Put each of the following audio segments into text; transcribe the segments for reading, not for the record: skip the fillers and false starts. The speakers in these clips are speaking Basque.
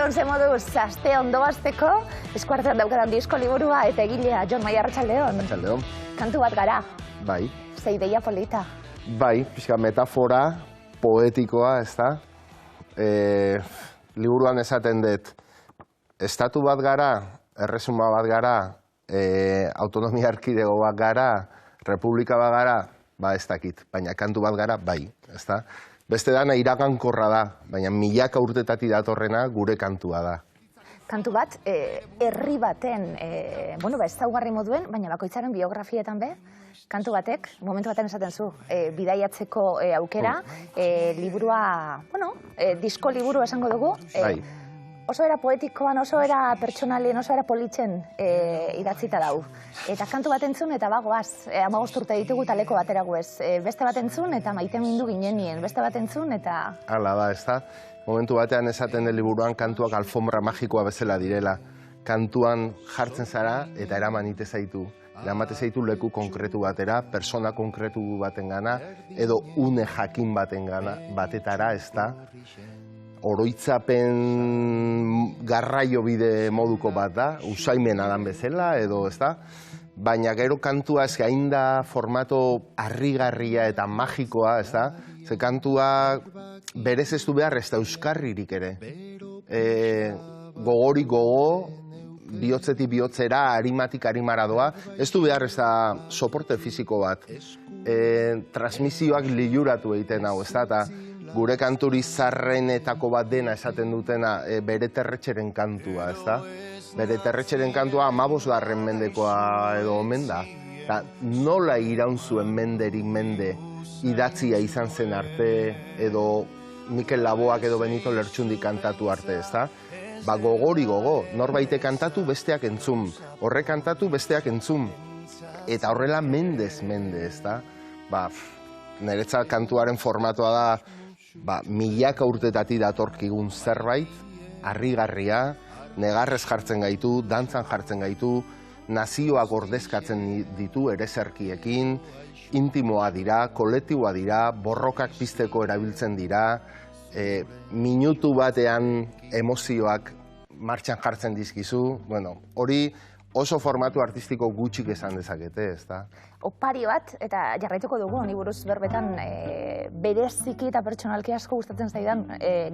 Arratsaldeon, ze moduz, aste ondo hasteko, eskuartean daukadan disko liburua eta egilea, Jon Maia, arratsaldeon. Arratsaldeon. Kantu bat gara. Bai. Ze ideia polita. Bai, pixka metafora, poetikoa, ezta? Liburuan esaten dut, estatu bat gara, erresuma bat gara, autonomia erkidego bat gara, republika bat gara, ba ez dakit, baina kantu bat gara, bai, ezta? Beste dana iragankorra da, baina milaka urtetatik datorrena gure kantua da. Kantu bat, herri baten, ezaugarri moduen, baina bakoitzaren biografietan be, kantu batek, momentu baten esaten zu, bidaiatzeko aukera, liburua, disko liburu esango dugu, oso era poetikoan, oso era pertsonalien, oso era politzen idatzita dau. Eta kantu bat entzun eta bagoaz, 15 urte ditugu taleko batera guez. Beste bat entzun eta maite mindu ginenien, beste bat entzun eta... Hala da, ez da? Momentu batean esaten den liburuan kantuak alfombra magikoa bezala direla. Kantuan jartzen zara eta eraman ite zaitu. Eramate zaitu leku konkretu batera, persona konkretu baten gana, edo une jakin batetara, ez da? Oroitzapen garraio bide moduko bat da, usaimen adan bezala, edo ez da? Baina gero kantua ez gain da formato harrigarria eta magikoa, ez da? Ze kantua berez ez du behar ez da euskarririk ere. Gogori gogo, bihotzetik bihotzera, harimatik harimara doa, ez du behar ez da soporte fisiko bat. Transmisioak liluratu egiten hau, ez da? Gure kanturi zarrenetako bat dena esaten dutena bere terretxeren kantua, ez da? Bere terretxeren kantua 15. mendekoa edo omen da. Eta nola iraun zuen menderik mende idatzia izan zen arte edo Mikel Laboak edo Benito Lertxundi kantatu arte, ez da? Ba gogori gogo, norbaite kantatu besteak entzun, horrek kantatu besteak entzun. Eta horrela mendez mende, ez da? Ba, niretzat kantuaren formatoa da milaka urtetatik datorkigun zerbait, harrigarria, negarrez jartzen gaitu, dantzan jartzen gaitu, nazioak ordezkatzen ditu ereserkiekin, intimoa dira, kolektiboa dira, borrokak pizteko erabiltzen dira, minutu batean emozioak martxan jartzen dizkizu, hori oso formatu artistiko gutxik esan dezakete, ez da? Opari bat, eta jarraituko dugu, honi buruz berbetan bereziki eta pertsonalki asko gustatzen zaidan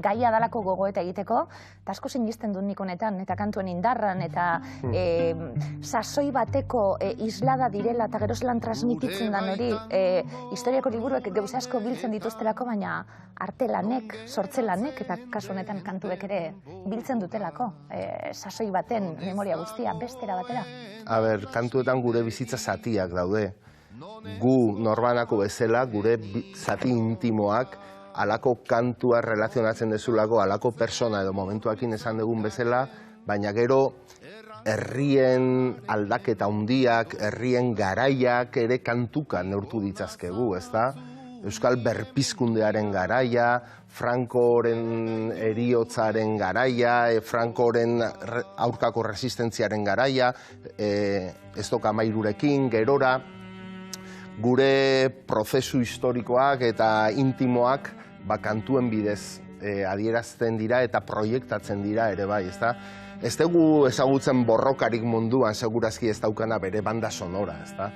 gaia dalako gogoeta egiteko, eta asko sinisten dut nik honetan, eta kantuen indarran, eta sasoi bateko islada direla, eta gero zelan transmititzen dan hori, historiako liburuek gauza asko biltzen dituztelako, baina artelanek, sortzelanek, eta kasu honetan kantuek ere biltzen dutelako, sasoi baten memoria guztia, bestera batera. Kantuetan gure bizitza zatiak daude. Gu norbanako bezala, gure zati intimoak, alako kantua relazionatzen dezulako, alako persona edo momentuakin esan dugun bezala, baina gero herrien aldaketa handiak, herrien garaiak ere kantuka neurtu ditzazkegu, ez da? Euskal berpizkundearen garaia, Frankoren heriotzaren garaia, Frankoren aurkako resistentziaren garaia, ez doka amairurekin, gerora, gure prozesu historikoak eta intimoak kantuen bidez adierazten dira eta proiektatzen dira ere bai, ez da? Ez dugu ezagutzen borrokarik munduan, segurazki ez daukana bere banda sonora, ez da?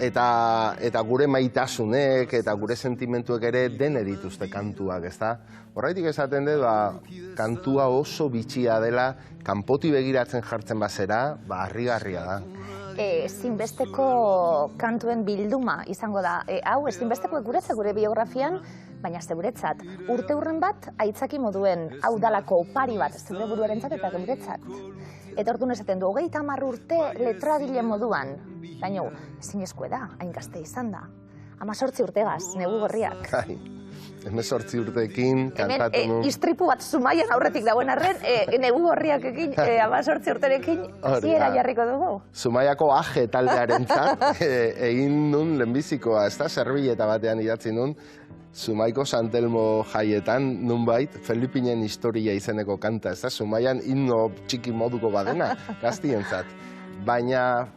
Eta gure maitasunek eta gure sentimentuek ere dene dituzte kantuak, ez da? Horretik esaten dut, kantua oso bitxia dela, kanpoti begiratzen jartzen bazera, harrigarria da. Ezinbesteko kantuen bilduma izango da. Hau, ezinbesteko guretzat gure biografian, baina zeuretzat, urte hurren bat aitzaki moduen, hau dalako opari bat, zeure buruarentzat eta guretzat. Eta orduan esaten du, 30 urte letradile moduan, baina ezinezkoa da, hain gazte izan da. 18 urtegaz, negu gorriak. 18 urteekin kantatu nun. Istripu bat Zumaian aurretik dagoen arren, negu gorriak ekin, 18 urterekin, hasiera jarriko dugu. Zumaiako aje taldearentzat egin nun lehenbizikoa, ez da, zerbilleta batean idatzi nun, Zumaiko Santelmo jaietan, nunbait, Felipinen historia izeneko kanta, ez da, Zumaian himno txiki moduko badena, gaztientzat. Baina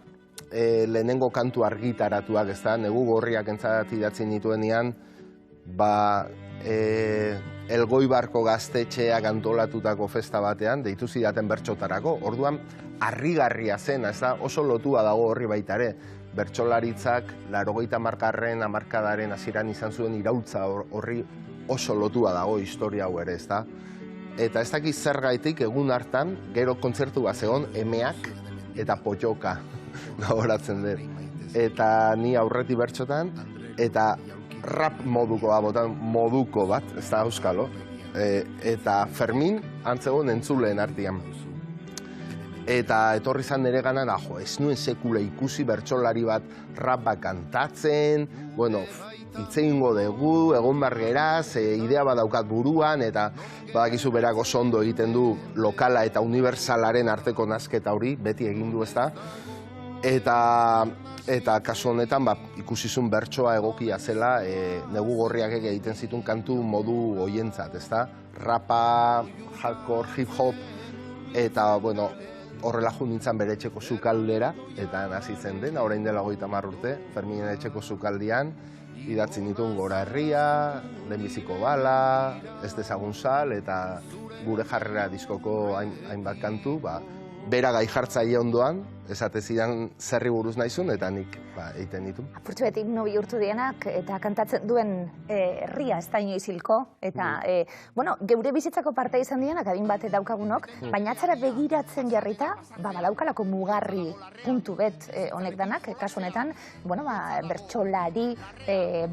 lehenengo kantu argitaratuak, ez da, negu gorriak entzat idatzi nituenean, Elgoibarko gaztetxeak antolatutako festa batean, deitu zidaten bertsotarako, orduan harrigarria zen, ez da, oso lotua dago horri baita ere. Bertsolaritzak 80. hamarkadaren hasieran izan zuen iraultza horri oso lotua dago historia hau ere, ez da. Eta ez dakit zergaitik egun hartan, gero kontzertu bat zegoen, emeak eta potxoka gogoratzen dut. Eta ni aurreti bertsotan, eta rap moduko bat, ez da euskalo, eta Fermin antzegoen entzuleen artean. Eta etorri zan nire gana, ez nuen sekula ikusi bertsolari bat rap bat kantatzen, bueno, hitz egingo dugu, egon bargeraz, idea bat daukat buruan, eta badakizu berak oso ondo egiten du lokala eta unibertsalaren arteko nazketa hori, beti egin du, ez da. Eta kasu honetan ikusizun bertsoa egokia zela, negu gorriak egiten zituen kantu modu hoientzat, ez da? Rapa, hardcore, hip-hop, eta, bueno, horrela jo nintzen bere etxeko sukaldera, eta hasi zen den, orain dela 30 urte, Ferminen etxeko sukaldian, idatzi nituen Gora Herria, Lehenbiziko Bala, Ez dezagun sal, eta gure jarrera diskoko hainbat kantu, bera gai jartzaile ondoan, esate zidan zerri buruz naizun, eta nik egiten ditu. Apurtxo beti himno bihurtu dienak, eta kantatzen duen herria ez da inoiz hilko, eta, bueno, geure bizitzako parte izan dienak, adin bat daukagunok, baina atzara begiratzen jarrita, badaukalako mugarri puntu bet honek danak, kasu honetan, bueno, bertsolari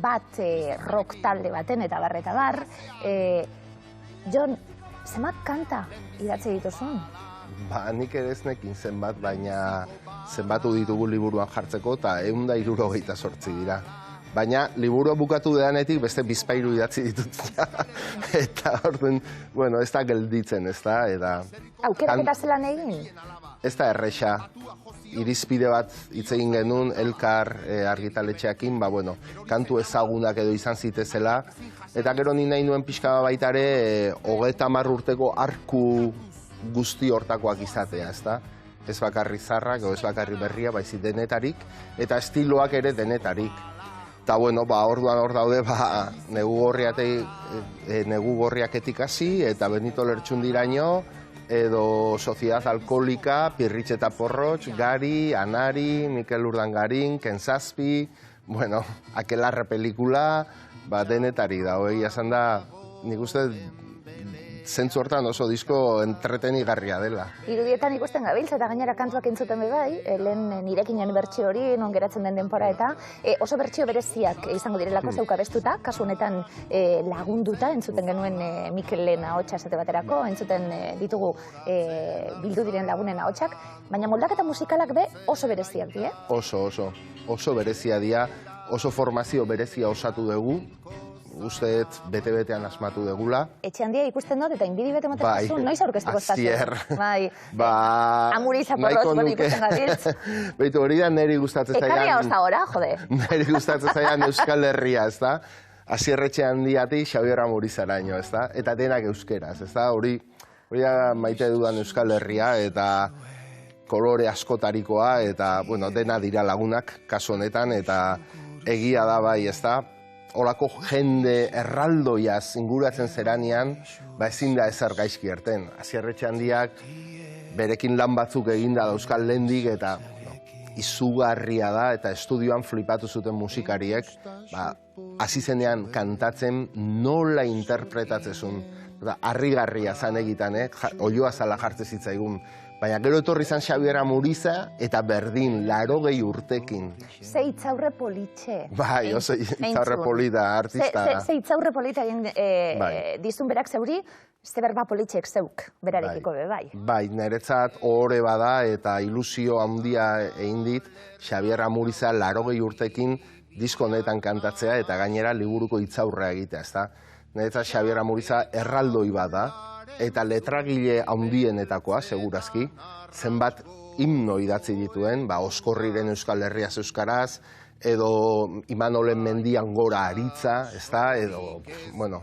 bat rock talde baten, eta bar. Jon, zenbat kanta idatzi dituzun? Nik ere ez nekin zenbat, baina zenbatu ditugu liburuan jartzeko, eta 168 dira. Baina liburua bukatu dedanetik beste bizpairu idatzi ditut. Eta orduan, bueno, ez da gelditzen, ez da, eta... Aukeraketa zelan egin? Ez da erresa. Irizpide bat hitz egin genuen, Elkar argitaletxeakin, bueno, kantu ezagunak edo izan zitezela. Eta gero ni nahi nuen pixka baitare, 30 urteko arku guzti hortakoak izatea, ez da? Ez bakarri zarrak, ez bakarri berria, baizik denetarik, eta estiloak ere denetarik. Eta, bueno, orduan hor daude, negu gorriaketik hasi, eta Benito Lertxundiraino, edo Sociedad Alkolika, Pirritx eta Porrotx, Gari, Anari, Mikel Urdangarin, Ken Zazpi, bueno, Aquelarre pelikula, denetarik da, egia esan da, nik uste, zentzu hortan oso disko entretenigarria dela. Irudietan ikusten gabiltza eta gainera kantuak entzuten bai, lehen nirekinen bertsio hori, non geratzen den denpora eta oso bertsio bereziak izango direlako zeuka bestuta, kasu honetan lagunduta, entzuten genuen Mikelen ahotsa esate baterako, entzuten ditugu bildu diren lagunen ahotsak, baina moldaketa musikalak be oso bereziak die? Oso berezia dia, oso formazio berezia osatu dugu, usteet bete-betean asmatu degula. Etxe handia ikusten dut eta inbidi bete motetzen noiz aurkeztuko estazio. Azier. Amuri zaporroz, bueno, ikusten gabiltz. Beitu, hori da niri gustatzen zaian... Ekarria hozta gora, jode. Niri gustatzen zaian Euskal Herria, ez da? Azier etxe handiatik Xabier Amurizaraino, ez da? Eta denak euskeraz, ez da? Hori maite dudan Euskal Herria eta kolore askotarikoa eta, bueno, dena dira lagunak kasu honetan eta egia da bai, ez da? Olako jende erraldoiaz inguratzen zeranean, ezin da ezer gaizki erten. Azier etxe handiak berekin lan batzuk eginda dauzkal lehendik eta izugarria da eta estudioan flipatu zuten musikariek, hasi zenean kantatzen nola interpretatzezun. Harrigarria zan egitan, oioa zala jartze zitzaigun. Baina gero etorri zan Xabier Amuriza eta berdin, 80 urtekin. Ze itzaurre politxe. Bai, oso itzaurre polita, artista da. Ze itzaurre polita egin dizun berak zeuri, ze berba politxek zeuk berarekiko be, bai. Bai, niretzat ohore bada eta ilusio handia egin dit Xabier Amuriza 80 urtekin disko honetan kantatzea eta gainera liburuko itzaurrea egitea, ezta? Niretzat Xabier Amuriza erraldoi bada, eta letragile handienetakoa, segurazki, zenbat himno idatzi dituen, Oskorriren Euskal Herriaz euskaraz, edo Imanolen Mendian Gora Aritza, ezta, edo, bueno,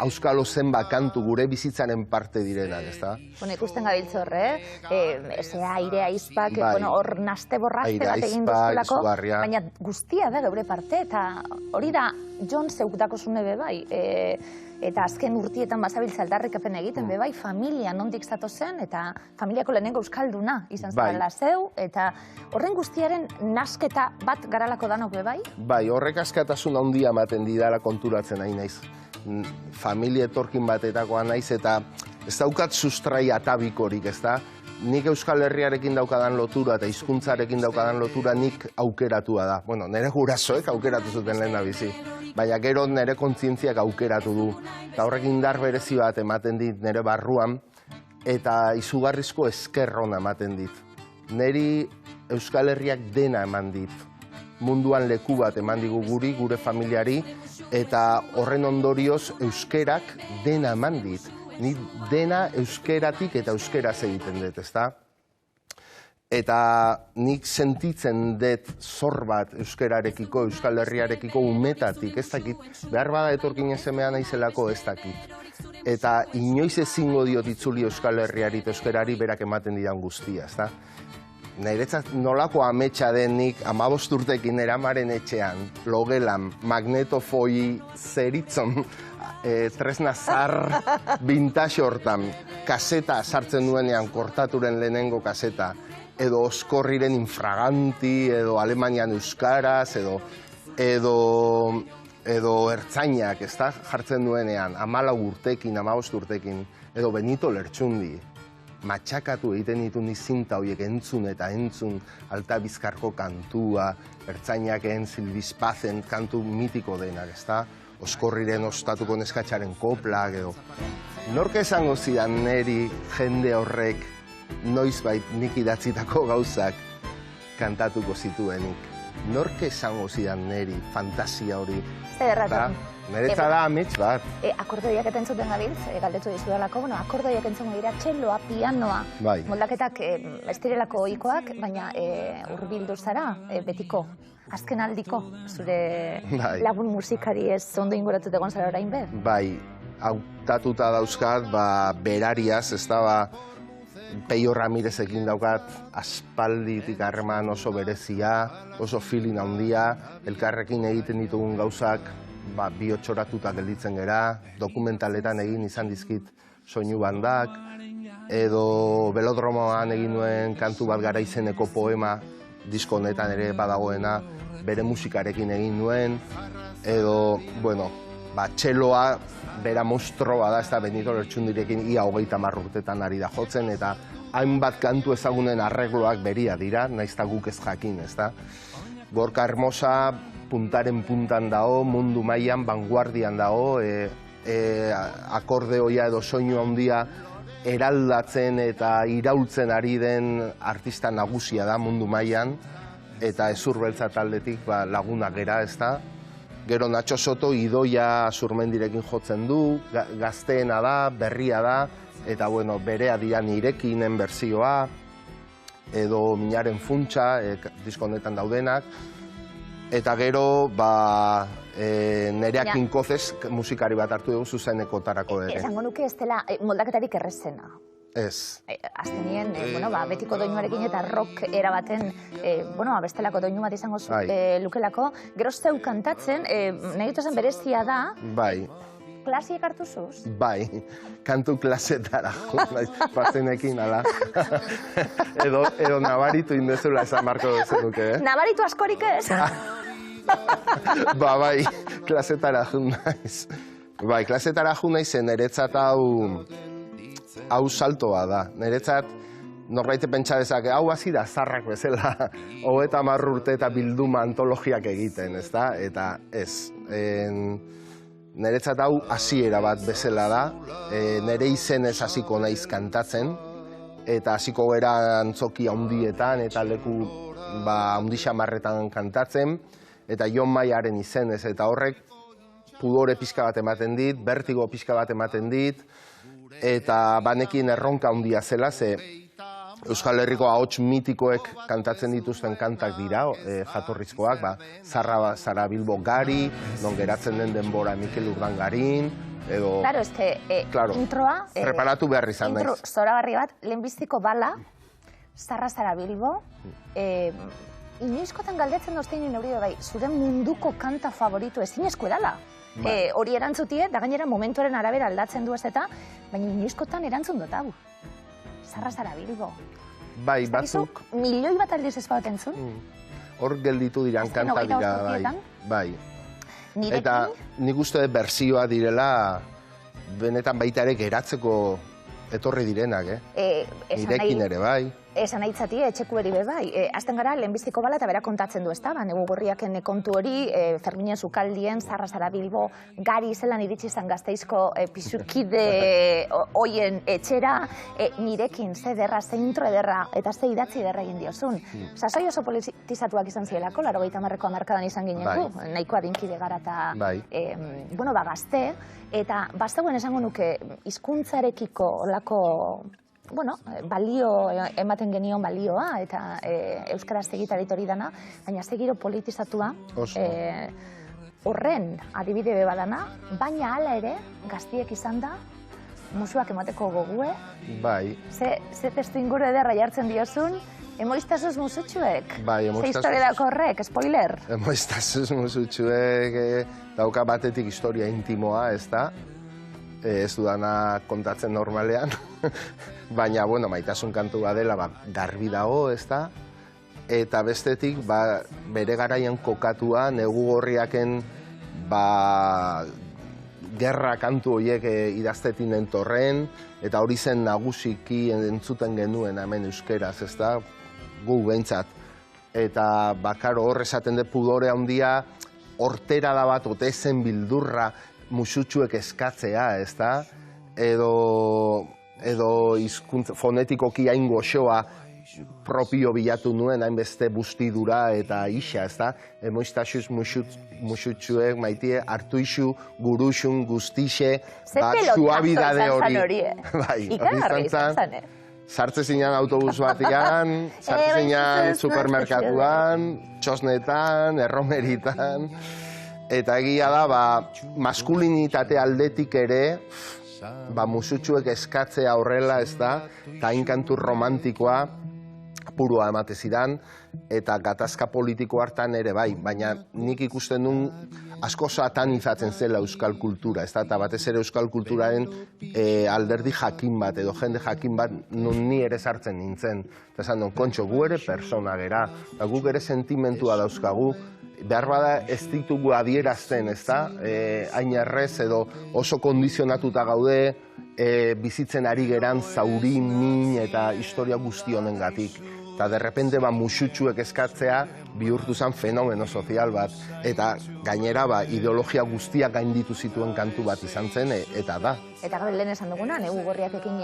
auskalo zenbat kantu gure bizitzaren parte direnak, ezta? Bueno, ikusten gabiltz horre, aire aizpak, hor naste borraste bat egin duzulako, baina guztia da geure parte, eta hori da Jon zeuk dakosune be bai, eta azken urtietan bazabiltza aldarrikapen egiten, bai, familia nondik zatozen, eta familiako lehenengo euskalduna izan zarela zeu, eta horren guztiaren nasketa bat garalako danok, bai? Bai, horrek askatasun handia ematen didala konturatzen nahi naiz. Familia etorkin batetakoa naiz, eta ez daukat sustrai atabikorik, ez da? Nik Euskal Herriarekin daukadan lotura eta hizkuntzarekin daukadan lotura nik aukeratua da. Bueno, nire gurasoek aukeratu zuten lehen bizi, baina gero nire kontzientziak aukeratu du. Eta horrek indar berezi bat ematen dit nire barruan, eta izugarrizko esker ona ematen dit. Niri Euskal Herriak dena eman dit. Munduan leku bat eman digu guri, gure familiari, eta horren ondorioz euskerak dena eman dit. Ni dena euskeratik eta euskeraz egiten dut, ezta? Eta nik sentitzen dut zor bat euskerarekiko, Euskal Herriarekiko umetatik, ez dakit, behar bada etorkin esemean naizelako ez dakit. Eta inoiz ezingo diot itzuli Euskal Herriari eta euskerari berak ematen didan guztia, ezta? Niretzat nolako ametsa denik 15 urtekin nire amaren etxean, logelan, magnetofoi zeritzon, tresna zar vintage hortan, kaseta sartzen duenean, kortaturen lehenengo kaseta, edo Oskorriren infraganti, edo Alemanian euskaraz, edo ertzainak, ez da, jartzen duenean, 14 urtekin, 15 urtekin, edo Benito Lertxundi. Matxakatu egiten ditu nizinta horiek entzun eta entzun Alta Bizkarko kantua, ertzainakeen Silbizpazen kantu mitiko denak, ez da? Oskorriren ostatuko neskatxaren koplak edo. Nork esango zidan neri jende horrek noizbait nik idatzitako gauzak kantatuko zituenik? Nork esango zidan neri fantasia hori? Zerratzen. Niretza da amets bat. Akordeoiak entzuten gabiltz, galdetu dizudalako, akordeoiak entzuten dira, txeloa, pianoa, moldaketak ez direlako ohikoak, baina hurbildu zara, betiko, azken aldiko, zure lagun musikari ez ondo inguratut egon zara orain be? Bai, hautatuta dauzkat, berariaz, ez da, Peio Ramirezekin daukat aspalditik harreman oso berezia, oso feeling handia, elkarrekin egiten ditugun gauzak, bihotxoratuta gelditzen gera, dokumentaletan egin izan dizkit soinu bandak, edo Belodromoan egin nuen kantu bat gara izeneko poema, disko honetan ere badagoena, bere musikarekin egin nuen, edo, bueno, txeloa bera monstroa da, ez da Benito Lertxundirekin ia 30 urtetan ari da jotzen, eta hainbat kantu ezagunen arregloak beria dira, nahiz eta guk ez jakin, ez da. Gorka Hermosa puntaren puntan dago, mundu mailan, vanguardian dago, akordeoia edo soinu handia eraldatzen eta iraultzen ari den artista nagusia da mundu mailan, eta Hezur Beltza taldetik lagunak gera, ez da. Gero Nacho Soto Idoia Zurmendirekin jotzen du, gazteena da, berria da, eta berea dira Nirekinen berzioa, edo Minaren Funtsa, disko honetan daudenak, eta gero, Nerea Kinkozez musikari bat hartu dugu zuzenekotarako ere. Esango nuke ez dela moldaketarik errezena. Ez. Azkenien, betiko doinuarekin eta rock erabaten, bestelako doinu bat izango lukelako. Gero zeu kantatzen, nahi zen berezia da. Bai. Klasiek hartu zuz? Bai, kantu klasetara, pazenekin, ala. Edo nabaritu indezula esan marko duzenuke, Nabaritu askorik ez? Bai, klasetara jun naiz. Bai, klasetara jun naizen niretzat hau saltoa da. Niretzat norbaite pentsa dezake, hau hasi da zarrak bezala, 30 urte eta bilduma antologiak egiten, ez da? Eta ez. Niretzat hau hasiera bat bezala da, nire izenez hasiko naiz kantatzen, eta hasiko gara antzoki handietan eta leku handi xamarretan kantatzen, eta Jon Maiaren izenez, eta horrek pudore pixka bat ematen dit, bertigo pixka bat ematen dit, eta banekin erronka handia zela, ze Euskal Herriko ahots mitikoek kantatzen dituzten kantak dira, jatorrizkoak, Zara Bilbo Gari, non geratzen den denbora Mikel Urdangarin, edo... Claro, ez que introa... Preparatu behar izan naiz. Intro zoragarri bat, lehenbiztiko bala, Zara Bilbo, inoizkotan galdetzen doztein neuri bai, zure munduko kanta favoritu ezinezko edala. hori erantzutie, da gainera momentuaren arabera aldatzen du ez eta, baina inoizkotan erantzun dut hau. Zarra zara Bilbo. Bai, batzuk... Milioi bat aldiz ez bat entzun? Hor gelditu diran kanta dira, bai. Eta nik uste bertsioa direla, benetan baita ere geratzeko etorri direnak, Nirekin ere, bai. Esan aitzatie, etxeku eri be bai. Azten gara, lehenbiziko bala eta bera kontatzen du, ez da? Negu gorriaken kontu hori, Ferminen Sukaldien, Zarra zara Bilbo, gari zelan iritsi izan Gasteizko pisukide hoien etxera, nirekin ze derra, ze intro ederra, eta ze idatzi ederra egin diozun. Sasai oso politizatuak izan zielako, 80ko hamarkadan izan ginen gu, nahiko adinkide gara eta, bueno, gazte, eta bazegoen esango nuke hizkuntzarekiko olako, bueno, balio ematen genion balioa eta euskaraz egitarit hori dana, baina zegiro politizatua horren adibide badana, baina hala ere gaztiek izan da musuak emateko gogue. Bai. Ze testu inguru ederra jartzen diozun, emoiztazuz musutxuek. Bai, emoiztazuz. Ze historia dako horrek, spoiler. Emoiztazuz musutxuek dauka batetik historia intimoa, ez da? Ez dudana kontatzen normalean, baina, bueno, maitasun kantu badela, garbi dago, ez da? Eta bestetik, bere garaian kokatua, negu gorriaken, gerra kantu horiek idaztetin entorren, eta hori zen nagusiki entzuten genuen hemen euskeraz, ez da? Gu behintzat. Eta bakaro hor esaten de pudore handia, hortera da bat, otezen bildurra, musutxuek eskatzea, ez da? Edo fonetikoki hain goxoa propio bilatu nuen, hainbeste bustidura eta isa, ez da? Emoiztasuz musutxuek maitie hartu isu, guruxun, guztixe, suabidade hori. Bai, hori izan zen. Sartze zinean autobus batian, sartze zinean supermerkatuan, txosnetan, erromeritan. Eta egia da, maskulinitate aldetik ere, musutxuek eskatzea horrela, ez da, eta inkantu romantikoa purua emate zidan, eta gatazka politiko hartan ere bai, baina nik ikusten duen asko satanizatzen zela euskal kultura, ez da, eta batez ere euskal kulturaren alderdi jakin bat, edo jende jakin bat, nun ni ere sartzen nintzen. Eta esan duen, kontxo, gu ere persona gera, eta guk ere sentimentua dauzkagu, behar bada ez ditugu adierazten, ez da? Hain errez edo oso kondizionatuta gaude, bizitzen ari geran zauri, min eta historia guzti honengatik. Eta derrepente musutxuek eskatzea bihurtu zen fenomeno sozial bat. Eta gainera ideologia guztiak gainditu zituen kantu bat izan zen, eta da. Eta gaur lehen esan duguna, negu gorriakekin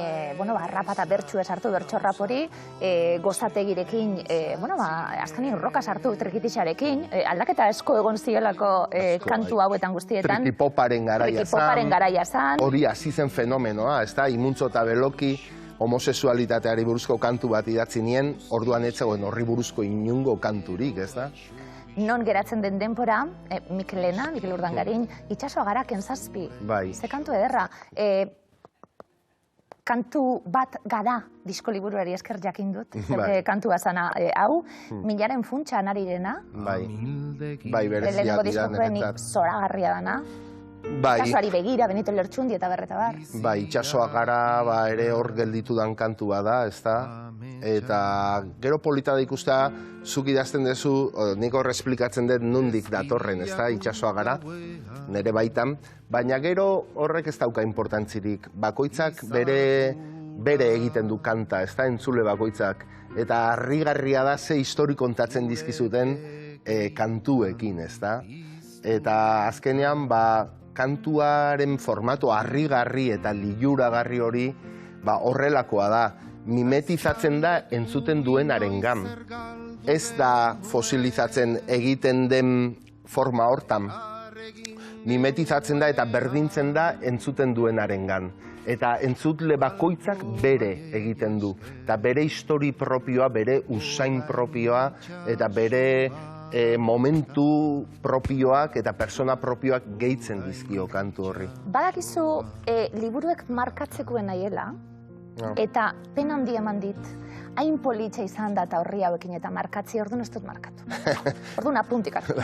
rapa eta bertxu esartu, bertxo rap hori, gozategirekin, azkenin roka sartu trikitixarekin, aldaketa esko egon zielako kantu hauetan guztietan. Trikipoparen garaia zan. Hori hasi zen fenomenoa, ez da, Imuntzo eta Beloki, homosexualitateari buruzko kantu bat idatzi nien, orduan etzegoen horri buruzko inungo kanturik, ez da? Non geratzen den denpora, Mikel Urdangarin, itxasoa gara Kenzazpi. Bai. Ze kantu ederra. Kantu bat gara disko liburuari esker jakin dut, kantua zana hau, milaren funtsa narirena. Bai, bereziak lehenengo diskokoenik zoragarria dana. Itxasoari begira, Benito Lertxundi eta berreta bar. Bai, itxasoa gara ere hor gelditu dan kantua da, ez da? Eta gero polita da ikustea, zuk idazten duzu, nik hor esplikatzen dut nondik datorren, ez da? Itxasoa gara, nire baitan. Baina gero horrek ez dauka importantzirik. Bakoitzak bere egiten du kanta, ez da? Entzule bakoitzak. Eta harrigarria da ze histori kontatzen dizkizuten kantuekin, ez da? Eta azkenean, kantuaren formato harrigarri eta liluragarri hori horrelakoa da. Mimetizatzen da entzuten duenarengan. Ez da fosilizatzen egiten den forma hortan. Mimetizatzen da eta berdintzen da entzuten duenarengan. Eta entzutle bakoitzak bere egiten du. Eta bere histori propioa, bere usain propioa, eta bere momentu propioak eta persona propioak gehitzen dizkio kantu horri. Badakizu liburuek markatzekoen nahiela, Eta pena handi eman dit, hain politxa izan da eta horri hauekin eta markatzi, orduan ez dut markatu. Orduan apuntik hartu.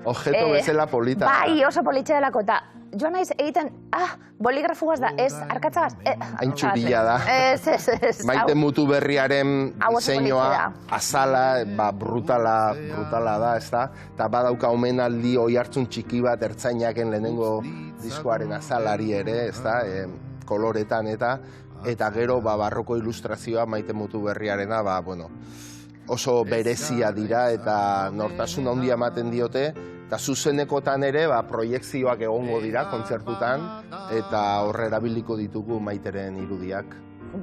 Objeto bezala polita. Bai, oso politxa delako, eta joan naiz egiten, boligrafugaz da, ez, arkatzagaz. Hain txurila da. Ez. Maite Mutu Berriaren diseinua, azala, brutala da, ez da? Eta badauka omenaldi oi hartzun txiki bat ertzainaken lehenengo diskoaren azalari ere, ez da? Koloretan eta gero barroko ilustrazioa Maite Mutu Berriarena, oso berezia dira eta nortasun handia ematen diote, eta zuzenekotan ere proiekzioak egongo dira kontzertutan, eta horre erabiliko ditugu Maiteren irudiak.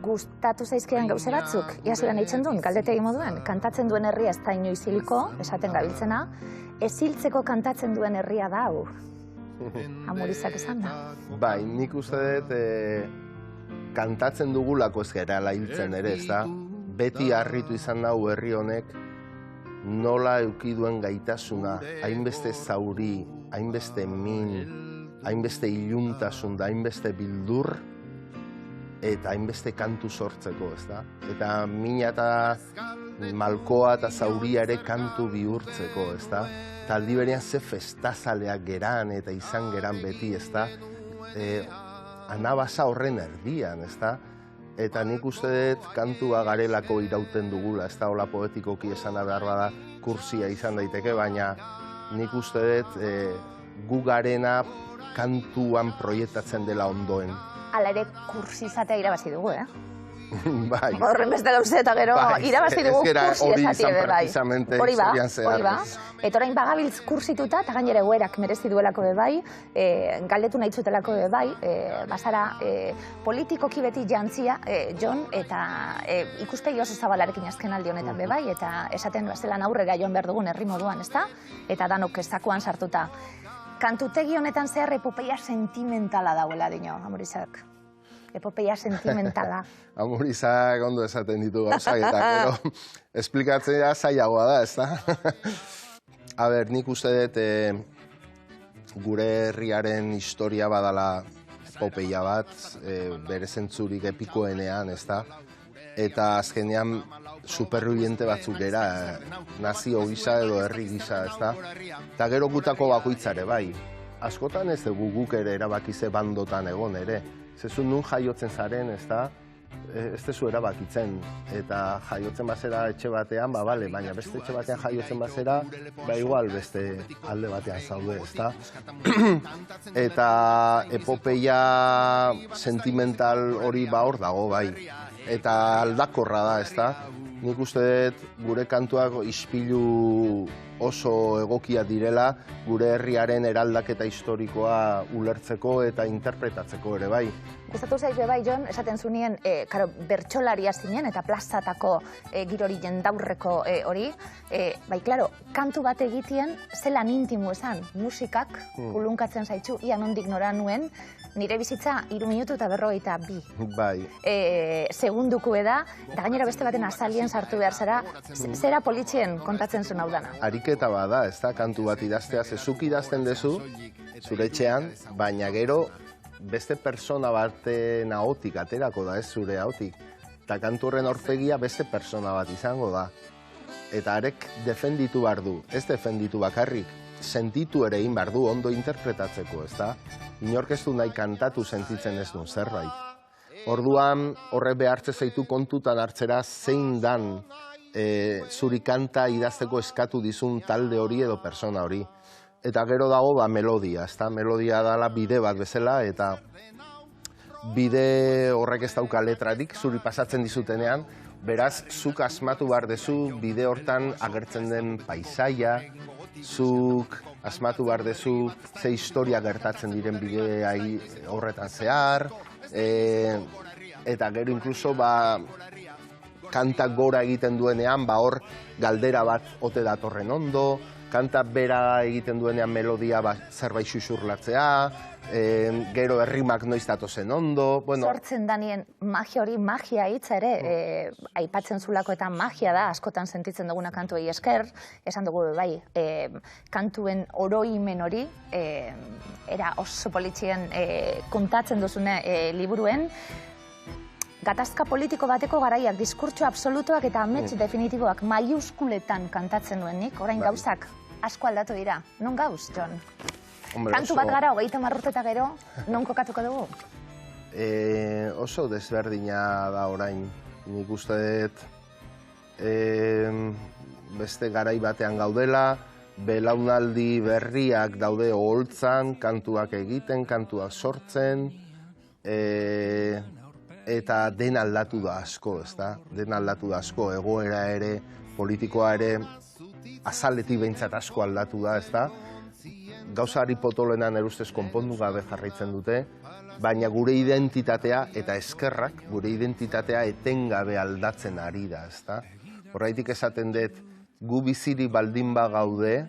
Gustatu zaizkidan gauze batzuk, iazuren eitzen duen, galdetegi moduen, kantatzen duen herria ez da inoiz hilko, esaten gabiltzena, ez hiltzeko kantatzen duen herria da hau. Amurizak esan da. Bai, nik uste dut kantatzen dugulako ez gerala hiltzen ere, ez da? Beti harritu izan dago herri honek nola eukiduen gaitasuna, hainbeste zauri, hainbeste min, hainbeste iluntasun da, hainbeste bildur, eta hainbeste kantu sortzeko, ez da? Eta mina eta malkoa eta zauria ere kantu bihurtzeko, ez da? Eta aldi berean ze festazaleak geran eta izan geran beti, ez da? Anabasa horren erdian, ez da? Eta nik uste dut kantua garelako irauten dugula, ez da? Hola poetikoki esan behar bada kursia izan daiteke, baina nik uste dut gu garena kantuan proiektatzen dela ondoen. Hala ere kursi izatea irabazi dugu, Bai. Horren beste gauze eta gero irabazi dugu kursi esatie, bai. Hori ba. Eta orain bagabiltz kursituta, eta gainera egoerak merezi duelako bai, galdetu nahi zutelako bai, bazara politikoki beti jantzia, Jon, eta ikuspegi oso zabalarekin azken aldi honetan bai, eta esaten zelan aurrera joan behar dugun herri moduan, ezta? Eta danok zakuan sartuta. Kantutegi honetan zehar epopeia sentimentala dauela dino, Amurizak. Epopeia sentimentala. Amurizak ondo esaten ditu gauzak, eta gero esplikatzea zailagoa da, ez da? A ber, nik uste dut gure herriaren historia badala epopeia bat, bere zentzurik epikoenean, ez da? Eta azkenean superruiente batzuk gera, nazio gisa edo herri gisa, ez da? Eta gero gutako bakoitzare, bai. Askotan ez dugu guk ere erabaki ze bandotan egon ere. Zezu nun jaiotzen zaren, ez da? Ez dezu erabakitzen. Eta jaiotzen bazera etxe batean, bale, baina beste etxe batean jaiotzen bazera, igual beste alde batean zaude, ez da? Eta epopeia sentimental hori hor dago, bai. Eta aldakorra da, ez da? Nik uste dut gure kantuak ispilu oso egokia direla gure herriaren eraldaketa historikoa ulertzeko eta interpretatzeko ere bai. Gustatu zaizu bai, Jon, esaten zunien, bertsolaria zinen eta plazatako girori jendaurreko hori. Bai, klaro, kantu bat egitien zelan intimo esan, musikak kulunkatzen zaitzu, ia nondik nora nuen, nire bizitza 3 minutu eta 52. Bai. Segunduko da, eta gainera beste baten azalien sartu behar zara, zera politxien kontatzen zuen hau dana. Ariketa bada, ez da, kantu bat idaztea, zezuk idazten dezu, zure etxean, baina gero beste persona baten ahotik aterako da, ez zure ahotik. Eta kantu horren aurpegia beste persona bat izango da. Eta arek defenditu behar du, ez defenditu bakarrik, sentitu ere egin behar du, ondo interpretatzeko, ez da? Inork ez du nahi kantatu sentitzen ez duen zerbait. Orduan horre behartze zaitu kontutan hartzera zein dan zuri kanta idazteko eskatu dizun talde hori edo persona hori. Eta gero dago melodia, ez da? Melodia dala bide bat bezala, eta bide horrek ez dauka letrarik zuri pasatzen dizutenean, beraz, zuk asmatu behar dezu bide hortan agertzen den paisaia, zuk asmatu behar dezu ze historia gertatzen diren bide horretan zehar, eta gero inkluso kantak gora egiten duenean, hor galdera bat ote datorren ondo, kanta bera egiten duenean melodia zerbait xuxurlatzea, gero errimak noiz datozen ondo. Sortzen danien magia hori, magia hitza ere, aipatzen zulako eta magia da, askotan sentitzen duguna kantuei esker, esan dugu bai, kantuen oroimen hori, era oso politxien kontatzen duzune liburuen, gatazka politiko bateko garaiak, diskurtso absolutuak eta amets definitiboak maiuskuletan kantatzen duenik, orain gauzak asko aldatu dira. Non gauz, Jon? Kantu bat gara, 30 urte eta gero, non kokatuko dugu? Oso desberdina da orain. Nik uste dut beste garai batean gaudela, belaunaldi berriak daude oholtzan, kantuak egiten, kantuak sortzen, eta den aldatu da asko, ezta? Den aldatu da asko, egoera ere, politikoa ere, azaletik behintzat asko aldatu da, ezta? Gauzari potolenan erustez konpondu gabe jarraitzen dute, baina gure identitatea eta eskerrak, gure identitatea etengabe aldatzen ari da, ezta? Horraitik esaten dut, gu biziri baldin bagaude,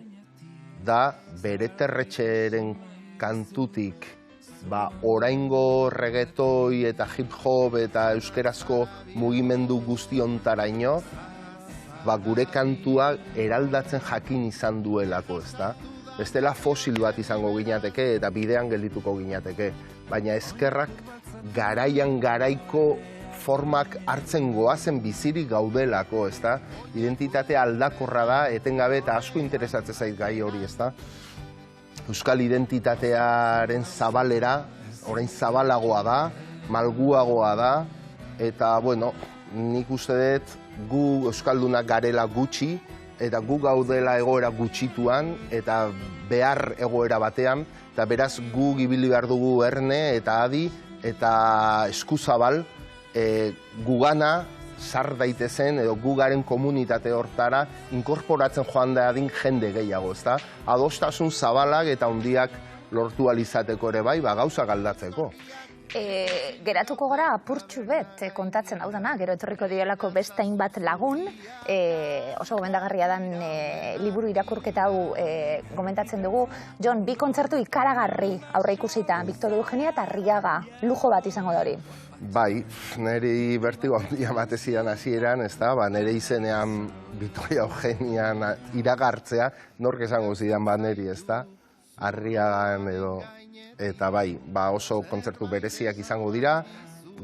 da bere terretxeren kantutik, oraingo reggaetoi eta hip-hop eta euskerazko mugimendu guztiontaraino, gure kantua eraldatzen jakin izan duelako, ezta? Bestela fosil bat izango ginateke eta bidean geldituko ginateke, baina eskerrak garaian garaiko formak hartzen goazen bizirik gaudelako, ezta? Identitatea aldakorra da, etengabe eta asko interesatzen zait gai hori, ezta? Euskal identitatearen zabalera, orain zabalagoa da, malguagoa da, eta, bueno, nik uste dut gu euskaldunak garela gutxi, eta gu gaudela egoera gutxituan, eta behar egoera batean, eta beraz gu ibili behar dugu erne eta adi, eta eskuzabal, gugana sar daitezen edo gugaren komunitate hortara inkorporatzen joan dadin jende gehiago, ezta? Adostasun zabalak eta handiak lortu alizateko ere bai, gauzak aldatzeko. Geratuko gara apurtxu bet kontatzen hau dana, gero etorriko diolako beste hainbat lagun, oso gomendagarria dan liburu irakurketa hau komentatzen dugu. Jon, 2 kontzertu ikaragarri aurre ikusita, Victor Eugenia eta Arriaga, lujo bat izango da hori. Bai, niri bertigo handia batezidan hasieran, ezta, nire izenean Victoria Eugenian iragartzea, nork esango zidan niri, ezta, Arriagan edo... Eta bai, oso kontzertu bereziak izango dira,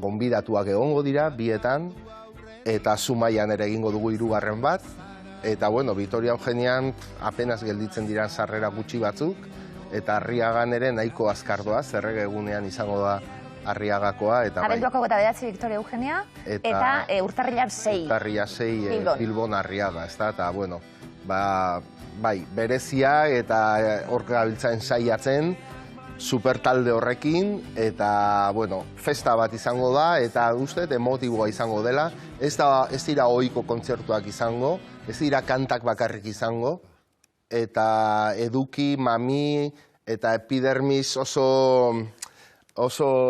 gonbidatuak egongo dira, bietan, eta Zumaian ere egingo dugu 3. bat, eta, bueno, Victoria Eugenian apenas gelditzen dira sarrera gutxi batzuk, eta Arriagan ere nahiko azkardoa, zerrege egunean izango da Arriagakoa, eta bai. Abenduako 9 Victoria Eugenia, eta urtarrilan 6. Urtarrilan 6 Bilbon Arriaga, eta, bueno, bai, berezia eta hor gabiltzen saiatzen, supertalde horrekin, eta, bueno, festa bat izango da, eta uste, emotiboa izango dela. Ez dira ohiko kontzertuak izango, ez dira kantak bakarrik izango, eta eduki, mami, eta epidermis oso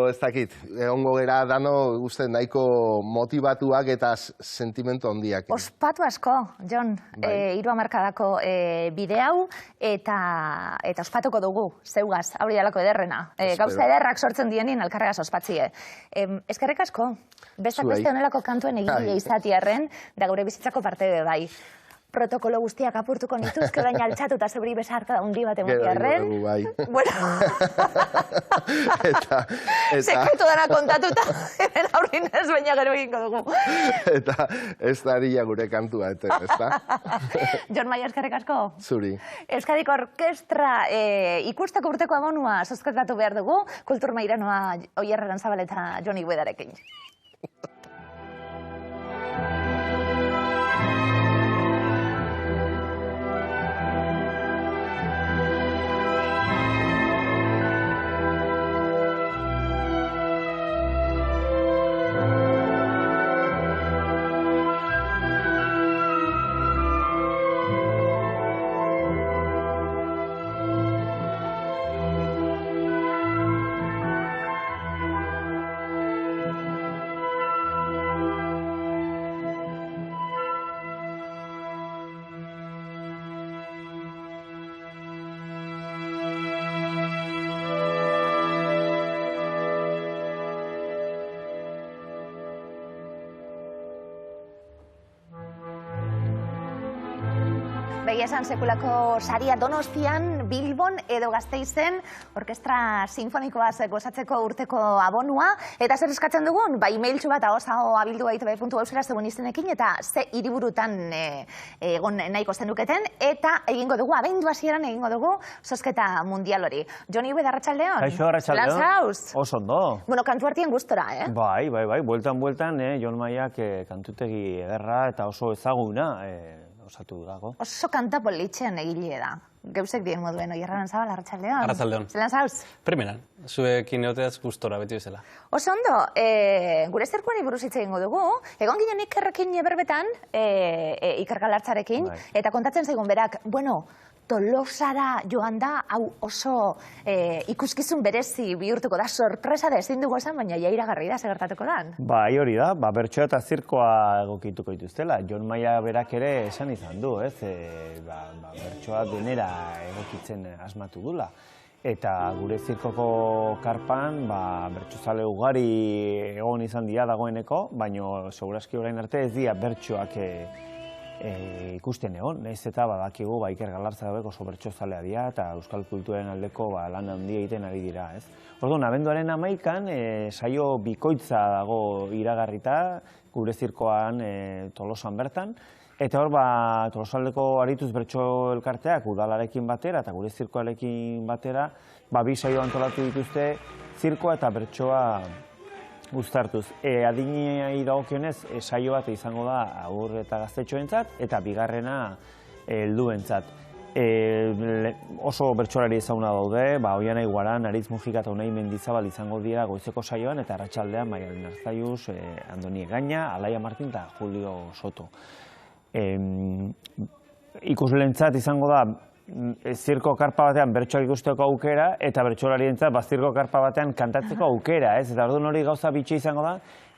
ez dakit, egongo gera dano, uste, nahiko motivatuak eta sentimentu handiak. Ospatu asko, Jon, 3 hamarkadako bide hau, eta ospatuko dugu, zeugaz, hori dalako ederrena. Gauza ederrak sortzen dienin alkarregaz ospatzie. Eskerrik asko, bestak beste honelako kantuen egile izatiarren, da gure bizitzako parte be bai. Protokolo guztiak apurtuko nituzke, baina altxatu eta zeuri besarka da hundi bat emotiarren. Gero bai. Bueno. Sekretu dana kontatuta, hemen aurrin ez, baina gero egingo dugu. Eta ez da haria gure kantua, ez da? Jon Maia, eskerrik asko. Zuri. Euskadiko Orkestra ikusteko urteko abonua zozketatu behar dugu, Kultur Mairanoa Oier Aranzabal eta Jon Iguedarekin. egia esan sekulako saria Donostian, Bilbon edo Gasteizen orkestra sinfonikoaz gozatzeko urteko abonua. Eta zer eskatzen dugun? Ba, emailtxu bat ahosaho abildu itb.eusera zegoen izenekin eta ze hiriburutan egon nahiko zenuketen. Eta egingo dugu, abendu hasieran egingo dugu zozketa mundial hori. Joni Ubeda, arratsaldeon. Kaixo, arratsaldeon. Lanzauz. Oso ondo. Bueno, kantu artien gustora, Bai, bueltan, Jon Maiak kantutegi ederra eta oso ezaguna osatu dago. Oso kanta politxean egile da. Geusek dien moduen, Oier Aranzabal, arratsaldeon. Arratsaldeon. Zelan zauz? Primeran, zuekin egoteaz gustora beti bezala. Oso ondo, gure zirkuari buruz hitz egingo dugu, egon ginen Ikerrekin berbetan, Iker Galartzarekin, eta kontatzen zaigun berak, bueno, Tolosara joan da, hau oso ikuskizun berezi bihurtuko da, sorpresa da ezin dugu esan, baina ja iragarri da, segertatuko lan. Bai, hori da, bertsoa eta zirkoa egokituko dituztela. Jon Maia berak ere esan izan du, bertsoa denera egokitzen asmatu dula. Eta gure zirkoko karpan, bertsozale ugari egon izan dira dagoeneko, baina segurazki orain arte ez dira bertsoak ikusten egon, nahiz eta badakigu Iker Galartzabek oso bertsozalea dira eta euskal kulturaren aldeko lan handia egiten ari dira, ez? Orduan, abenduaren 11an saio bikoitza dago iragarrita gure zirkoan Tolosan bertan, eta hor Tolosaldeko Arituz bertso elkarteak udalarekin batera eta gure zirkoarekin batera bi saio antolatu dituzte zirkoa eta bertsoa uztartuz. Adinei dagokionez, saio bat izango da haur eta gaztetxoentzat eta bigarrena helduentzat. Oso bertsolari ezaguna daude, Oianai Guaran, Aritz Mujika eta Unai Mendizabal izango dira goizeko saioan eta arratsaldean Maialen Arzaiuz, Andoni Egaña, Alaia Martin eta Julio Soto. Ikuslentzat izango da zirko karpa batean bertsoak ikusteko aukera eta bertsolarientzat zirko karpa batean kantatzeko aukera, ez? Eta orduan hori gauza bitxia izango da,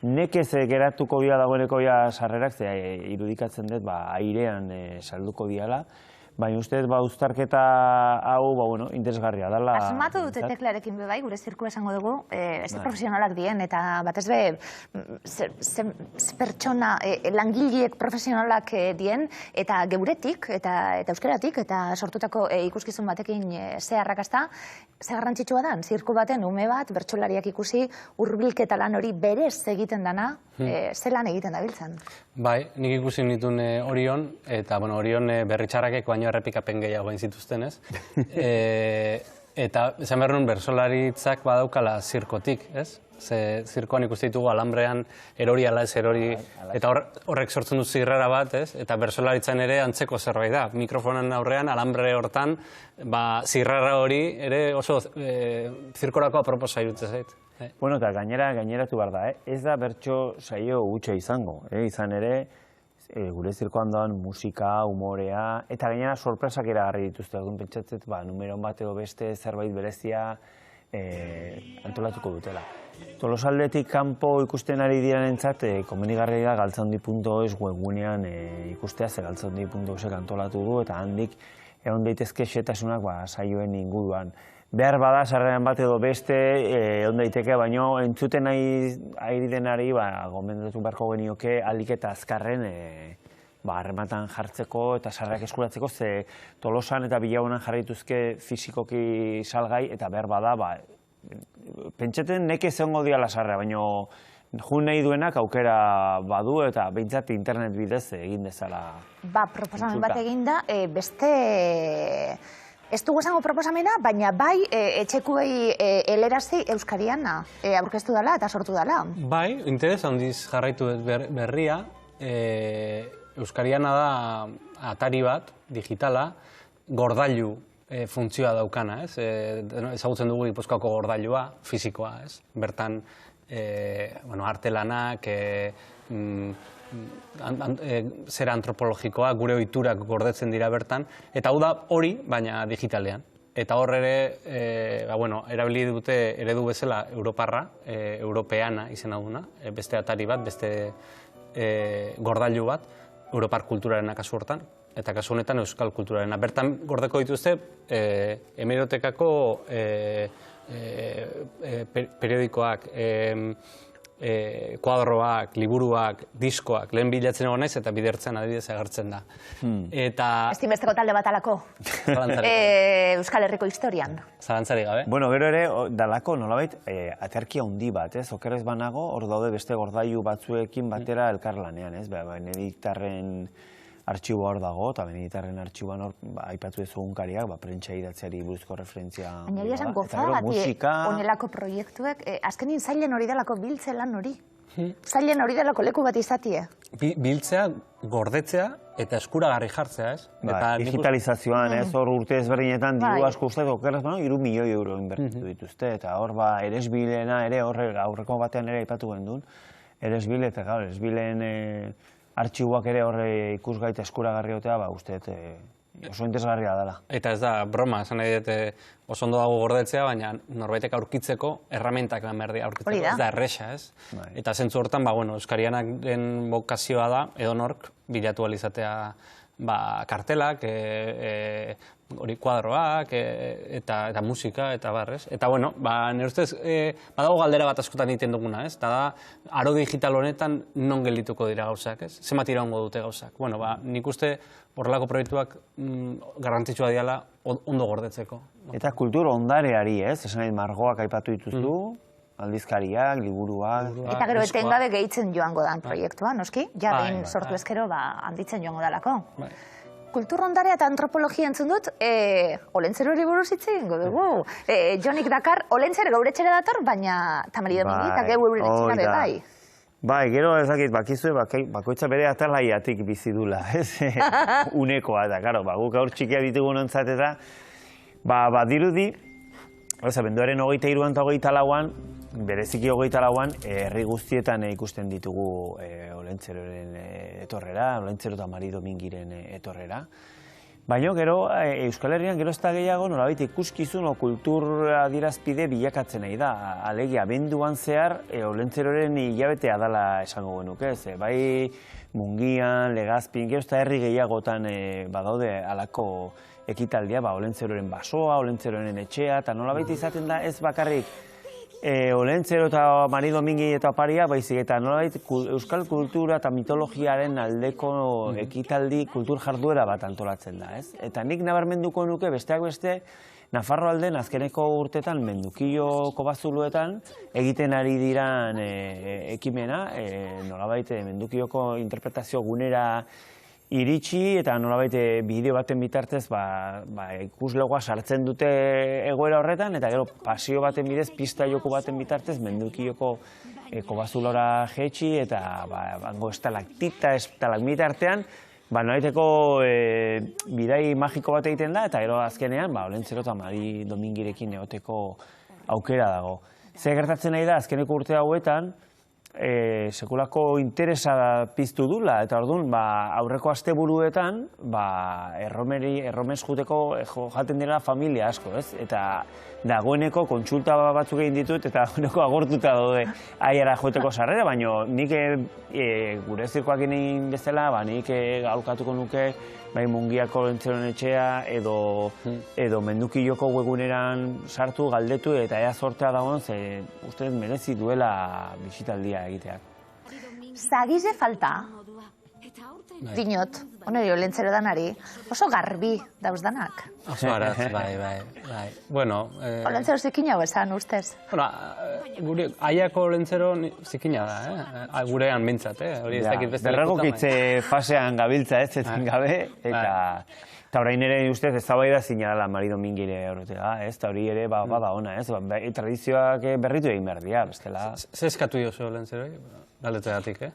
nekez geratuko dira dagoeneko sarrerak, ze irudikatzen dut airean salduko diala, baina uste uztarketa hau interesgarria dela. Asmatu dute teklarekin bai, gure zirkua esango dugu, ez profesionalak dien, eta batez be pertsona, langileek profesionalak dien, eta geuretik, eta euskeratik, eta sortutako ikuskizun batekin ze arrakasta, ze garrantzitsua da, zirku baten ume bat, bertsolariak ikusi, hurbilketa lan hori berez egiten dana, ze lan egiten dabiltzan. Bai, nik ikusi nituen Orion, eta Orion berritxarrakek baino errepikapen gehiago gain zituzten, ez? Eta esan behar nuen bertsolaritzak badaukala zirkotik, ez? Ze zirkoan ikusten ditugu alambrean erori ala ez erori, eta horrek sortzen du zirrara bat, ez? Eta bertsolaritzan ere antzeko zerbait da. Mikrofonan aurrean, alambre hortan, zirrara hori ere oso zirkorako aproposa irutzen zait. Bueno, eta gaineratu behar da, ez da bertso saio gutxe izango, izan ere, gure zirkoan doan musika, humorea, eta gainera sorpresak iragarri dituzte, egun pentsatzet, numeron bat edo beste zerbait berezia antolatuko dutela. Tolosaldetik kanpo ikusten ari direnentzat, komenigarria da galtzaundi.es webgunean ikustea, ze galtzaundi.esek antolatu du, eta handik egon daitezke xetasunak saioen inguruan. Behar bada, sarreran bat edo beste, egon daiteke, baino entzuten ari denari, gomendatu beharko genioke, ahalik eta azkarren harrematan jartzeko eta sarrerak eskuratzeko, ze Tolosan eta Bilabonan jarrituzke fisikoki salgai, eta behar bada, pentsaten nekez egongo diala sarrea, baino jun nahi duenak aukera badu eta behintzat internet bidez egin dezala. Proposamen bat eginda, beste... Ez dugu esango proposamena, baina bai etxekuei helerazi euskarian aurkeztu dela eta sortu dela. Bai, interes handiz jarraitu berria. Euskariana da atari bat, digitala, gordailu funtzioa daukana, ez? Ezagutzen dugu Gipuzkoako gordailua, fisikoa, ez? Bertan, artelanak, zera antropologikoa, gure ohiturak gordetzen dira bertan, eta hau da hori, baina digitalean. Eta hor ere, erabili dute eredu bezala Europarra, Europeana izena duna, beste atari bat, beste gordailu bat, Europar kulturarena kasu hortan, eta kasu honetan euskal kulturarena. Bertan gordeko dituzte hemerotekako periodikoak, kuadroak, liburuak, diskoak, lehen bilatzen egon naiz eta bidertzen adibidez agertzen da. Eta... Ezinbesteko talde bat alako. Euskal Herriko historian. Zalantzarik gabe. Bueno, gero ere, dalako nolabait, aterkia handi bat, ez? Okerrez banago, hor daude beste gordailu batzuekin batera elkarlanean, ez? Benediktarren artxiboa hor dago, eta Benediktarren artxiboan hor, aipatu ez egunkariak, prentsa idatziari buruzko referentzia. Baina egia esan gozagati onelako proiektuek, azkenin zailen hori delako biltzelan hori. Zailen hori delako leku bat izatie. Biltzea, gordetzea eta eskuragarri jartzea, ez? Digitalizazioan, ez, hor urte ezberdinetan diru asko uste, okerraz bano, 3 milioi euro inbertitu dituzte, eta hor Eresbilena ere, aurreko batean ere aipatu gendun, Eresbile, eta gaur, Eresbilen artxiboak ere horre ikusgait eskuragarri otea, uste oso interesgarria dela. Eta ez da, broma, esan nahi dut oso ondo dago gordetzea, baina norbaitek aurkitzeko erramentak eman behar aurkitzeko, ez da erresa, ez? Eta zentzu hortan, Euskarianaren bokazioa da, edonork bilatu alizatea kartelak, hori kuadroak, eta musika, eta barrez. Eta, bueno, nire ustez, badago galdera bat askotan egiten duguna, ez? Eta da, aro digital honetan non geldituko dira gauzak, ez? Zenbat iraungo dute gauzak. Bueno, nik uste horrelako proiektuak garrantzitsua diala ondo gordetzeko. Eta kultur ondareari, ez? Esan nahi margoak aipatu dituzu, aldizkariak, liburuak... Eta gero etengabe gehitzen joango dan proiektua, noski? Ja behin sortu ezkero handitzen joango dalako. Kultur ondarea eta antropologia entzun dut, Olentzero hori buruz hitz egingo dugu. Jonik Dakar, Olentzero gaur etxera dator, baina Tamari Domingi eta geu etxera be bai. Bai, gero ezakit, bakizue, bakoitza bere atalaiatik bizi dula, ez? Unekoa, eta, karo, guk gaur txikia ditugu nontzat eta, badirudi, benduaren 23an eta 24an, bereziki 24an, herri guztietan ikusten ditugu Olentzeroren etorrera, Olentzero eta Mari Domingiren etorrera. Baina gero, Euskal Herrian gero ez da gehiago, nolabait ikuskizun o kultur adierazpide bilakatzen nahi da. Alegia, abenduan zehar, Olentzeroren hilabetea dela esango genuke, ez? Bai Mungian, Legazpin, gero ez da herri gehiagotan badaude alako ekitaldia, Olentzeroren basoa, Olentzeroren etxea, eta nolabait izaten da ez bakarrik Olentzero eta Mari Domingi eta oparia, baizik eta nolabait euskal kultura eta mitologiaren aldeko ekitaldi kultur jarduera bat antolatzen da, ez? Eta nik nabarmenduko nuke besteak beste, Nafarro alden azkeneko urtetan Mendukio Kobazuluetan egiten ari diran ekimena, nolabait Mendukioko interpretazio gunera iritsi eta nolabait bideo baten bitartez ikuslegoa sartzen dute egoera horretan eta gero pasio baten bidez, pista joko baten bitartez Mendukioko Kobazulora jetxi eta estalagmita artean nolaiteko bidai magiko bat egiten da eta gero azkenean Olentzero eta Mari Domingirekin egoteko aukera dago. Zer gertatzen nahi da azkeneko urte hauetan sekulako interesa piztu dula, eta orduan aurreko asteburuetan erromez juteko jaten dira familia asko, ez? Eta dagoeneko kontsulta batzuk egin ditut, eta dagoeneko agortuta daude aiara joeteko sarrera, baina nik gure zirkoak egin bezala, nik aholkatuko nuke bai Mungiako Olentzeroren etxea edo Mendukiloko webuneran sartu, galdetu eta ea sortea dagoen, ze uste merezi duela bisitaldia egiteak. Zagize falta, dinot, oneri Olentzero danari, oso garbi dauz danak. Oso araz, bai. Bueno... Olentzero zikina esan, ustez? Bueno, aiako Olentzero zikina da, gurean mintzat, hori ez dakit beste lekutan. Berregokitze fasean gabiltza ez, zetan gabe, eta orain ere ustez ez da zina dela Mari Domingire horretela, ez, eta hori ere bada ona, ez, tradizioak berritu egin behar dira, bestela. Zer eskatu diozu Olentzero, galdetzegatik,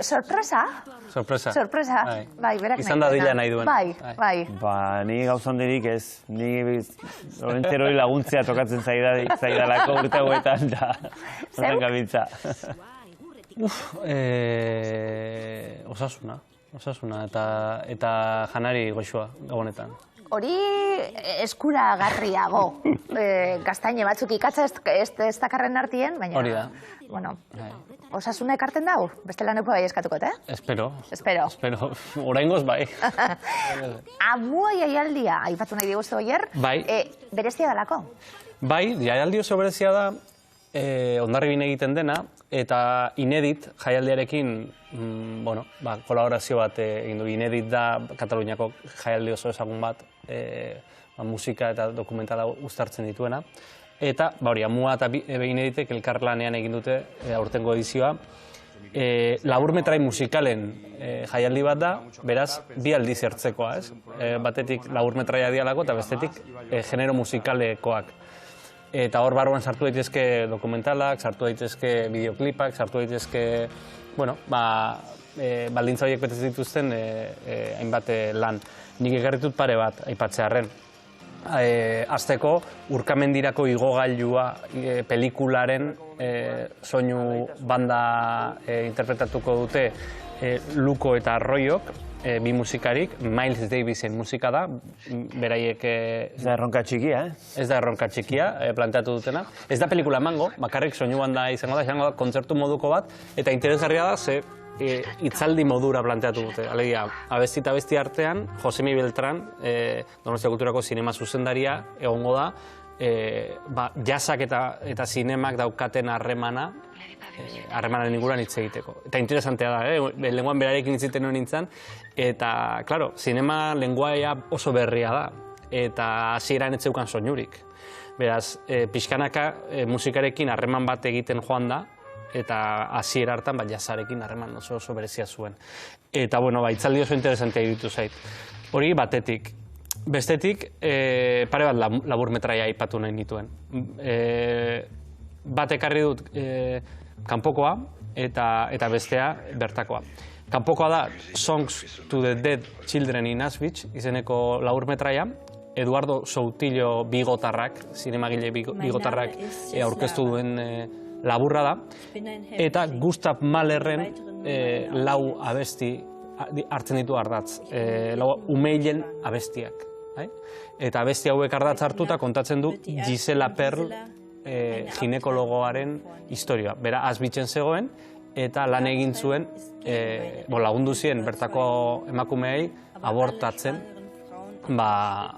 Sorpresa. Sorpresa. Sorpresa, bai, berak nahi. Izan da dila nahi duen. Bai. Ni gauzanderik ez, ni Olentzerori laguntzea tokatzen zaidalako urte hauetan, da honan gabiltza. Osasuna eta janari goxua gabonetan. Hori eskuragarriago. Gaztaine batzuk ikatza ez dakarren artien, baina... Hori da. Bueno, osasuna ekarten dau? Beste laneko bai eskatuko, Espero. Oraingoz bai. Amua jaialdia, aipatu nahi diguztu oier, bai. Berezia dalako? Bai, jaialdi oso berezia da, Hondarribin egiten dena, eta Inedit jaialdiarekin kolaborazio bat egin du. Inedit da Kataluniako jaialdi oso ezagun bat, musika eta dokumentala uztartzen dituena. Eta, Amua eta Ineditek elkarlanean egin dute aurtengo edizioa. Laburmetrai musikalen jaialdi bat da, beraz, bi aldiz hartzekoa, ez? Batetik laburmetraia dialako eta bestetik genero musikalekoak. Eta hor barruan sartu daitezke dokumentalak, sartu daitezke bideoklipak, sartu daitezke, baldintza horiek betez dituzten hainbat lan. Nik ekarritut pare bat aipatzearren. Azteko, Urkamendirako igogailua pelikularen soinu banda interpretatuko dute Luko eta Arroiok, bi musikarik, Miles Davisen musika da, beraiek... Ez da erronka txikia, Ez da erronka txikia, planteatu dutena. Ez da pelikula emango, bakarrik soinu banda izango da kontzertu moduko bat, eta interesgarria da, ze hitzaldi modura planteatu dute. Alegia, abesti eta abesti artean, Josemi Beltran, Donostia Kulturako zinema zuzendaria, egongo da, jazzak eta zinemak daukaten harremanaren inguruan hitz egiteko. Eta interesantea da, lenguan berarekin hitz egiten nintzen, eta, klaro, zinema lenguaia oso berria da, eta hasieran ez zeukan soinurik. Beraz, pixkanaka musikarekin harreman bat egiten joan da, eta hasiera hartan jazzarekin harreman oso berezia zuen. Eta, hitzaldi oso interesantea iruditu zait. Hori batetik. Bestetik, pare bat laburmetraia aipatu nahi nituen. Bat ekarri dut kanpokoa eta bestea bertakoa. Kanpokoa da Songs to the Dead Children in Auschwitz izeneko laburmetraia. Eduardo Soutillo bigotarrak, zinemagile bigotarrak aurkeztu duen laburra da. Eta Gustav Mahlerren 4 abesti hartzen ditu ardatz. Umeilen abestiak. Eta abesti hauek ardatz hartuta kontatzen du Gisela Perl ginekologoaren historia. Bera, Auschwitzen zegoen, eta lan egin zuen, lagundu zien bertako emakumeei abortatzen,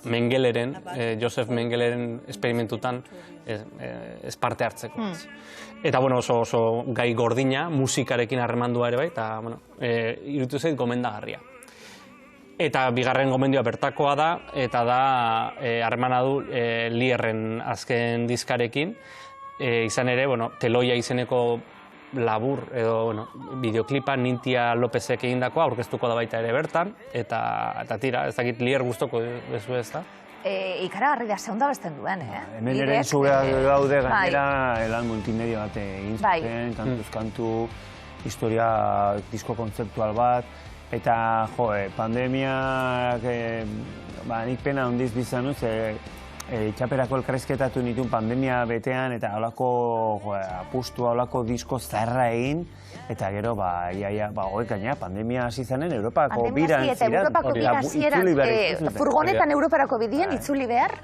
Mengeleren, Josef Mengeleren esperimentutan ez parte hartzeko. Eta, oso gai gordina, musikarekin harremandua ere bai, eta, iruditu zait gomendagarria. Eta bigarren gomendioa bertakoa da, eta da harremana du Lierren azken diskarekin. Izan ere, Teloia izeneko labur edo bideoklipa Nintia Lopezek egindakoa aurkeztuko da baita ere bertan, eta tira, ez dakit Lier guztoko duzu ez da? Ikaragarri da, ze ondo abesten duen, Hemen ere entzugeak gaude gainera lan multimedia bat egin zuten, kantuz kantu, historia, disko kontzeptual bat, eta pandemiak nik pena handiz bizan dut, txaperako elkarrizketatu nituen pandemia betean eta holako apustua, holako disko zaharra egin, eta gero, gaina, pandemia hasi zanen Europako bira eta Europako bira hasieran, furgonetan Europarako bidien itzuli behar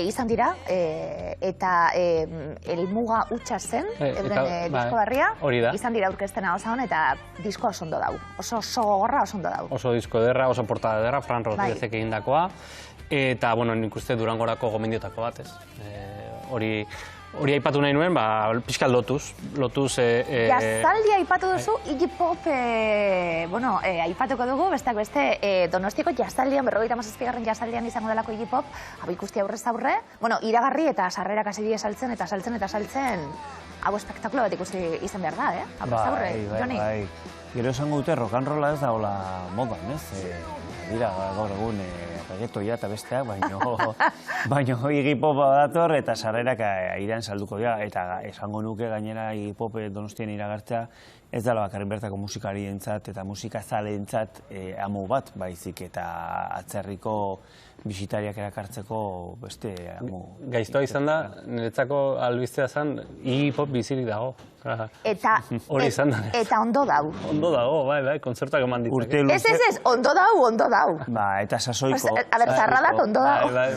izan dira, eta helmuga hutsa zen, euren disko barria, izan dira aurkeztena oso hon, eta disko oso ondo dau. Oso gogorra oso ondo dau. Oso disko ederra, oso portada ederra, Fran Rodríguezek egindakoa. Eta, nik uste Durangorako gomendiotako bat, ez. Hori aipatu nahi nuen, pixkat lotuz. Jazaldia aipatu duzu, Iggy Pop, aipatuko dugu, besteak beste, Donostiako jazaldian, 57. jazaldian izango delako Iggy Pop, ikusti aurrez aurre, iragarri eta sarrerak hasi die saltzen, hau espektakulo bat ikusi izan behar da, aurrez aurre, Joni? Gero esango dute rock and rolla ez dagoela modan, ez? Dira, gaur egun, reggaetoia eta besteak, baina Iggy Pop dator eta sarrerak airean salduko dira, eta esango nuke gainera Iggy Pop Donostian iragartzea ez dela bakarrik bertako musikarientzat eta musikazaleentzat amu bat, baizik eta atzerriko bisitariak erakartzeko beste amu. Gaiztoa izan da, niretzako albistea zen, Iggy Pop bizirik dago. Eta ondo dau. Ondo dago, bai, kontzertuak eman ditzake. Ez, ondo dau. Eta sasoiko. Zarradat ondo dau. Bai.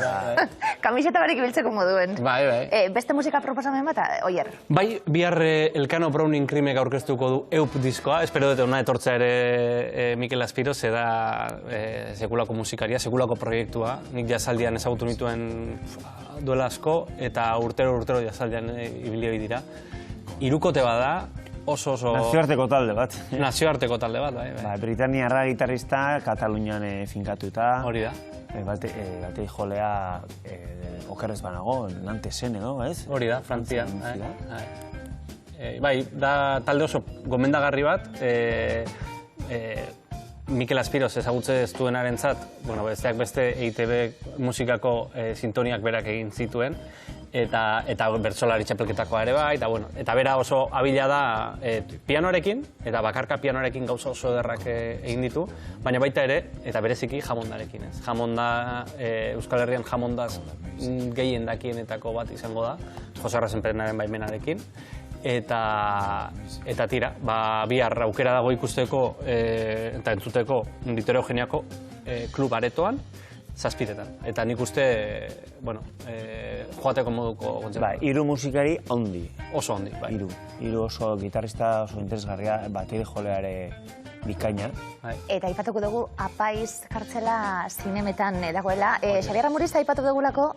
Kamiseta barik ibiltzeko moduen. Bai. Beste musika proposamen bat, Oier? Bai, bihar Elkano Browning Krimek aurkeztuko du EUP diskoa, espero dut ona etortzea ere Mikel Azpiro, ze da sekulako musikaria, sekulako proiektua. Nik jazaldian ezagutu nituen duela asko, eta urtero jazaldian ibili dira. Hirukote bada, oso... Nazioarteko talde bat. Nazioarteko talde bat, bai. Britaniarra gitarrista, Katalunian finkatuta. Hori da. Batei jolea okerrez banago, Nantesen edo, ez? Hori da, Frantzian. Bai, da talde oso gomendagarri bat, Mikel Azpiroz ezagutze ez duenarentzat, besteak beste EITB musikako sintoniak berak egin zituen, eta bertsolari txapelketakoa ere bai, eta bera oso abila da pianoarekin, eta bakarka pianoarekin gauza oso ederrak egin ditu, baina baita ere, eta bereziki jamondarekin ez. Jamonda, Euskal Herrian jamondaz gehien dakienetako bat izango da, Jose Arrasenperenaren baimenarekin, eta tira, bihar aukera dago ikusteko eta entzuteko Heterogeniako klub aretoan, 7:00. Eta nik uste, joateko moduko kontzertu. Hiru musikari ondi. Oso ondi, bai. Hiru oso gitarrista oso interesgarria, bateri joleare bikaina. Eta aipatuko dugu Apaiz kartzela zinemetan dagoela. Xabier Amuriz aipatu dugulako,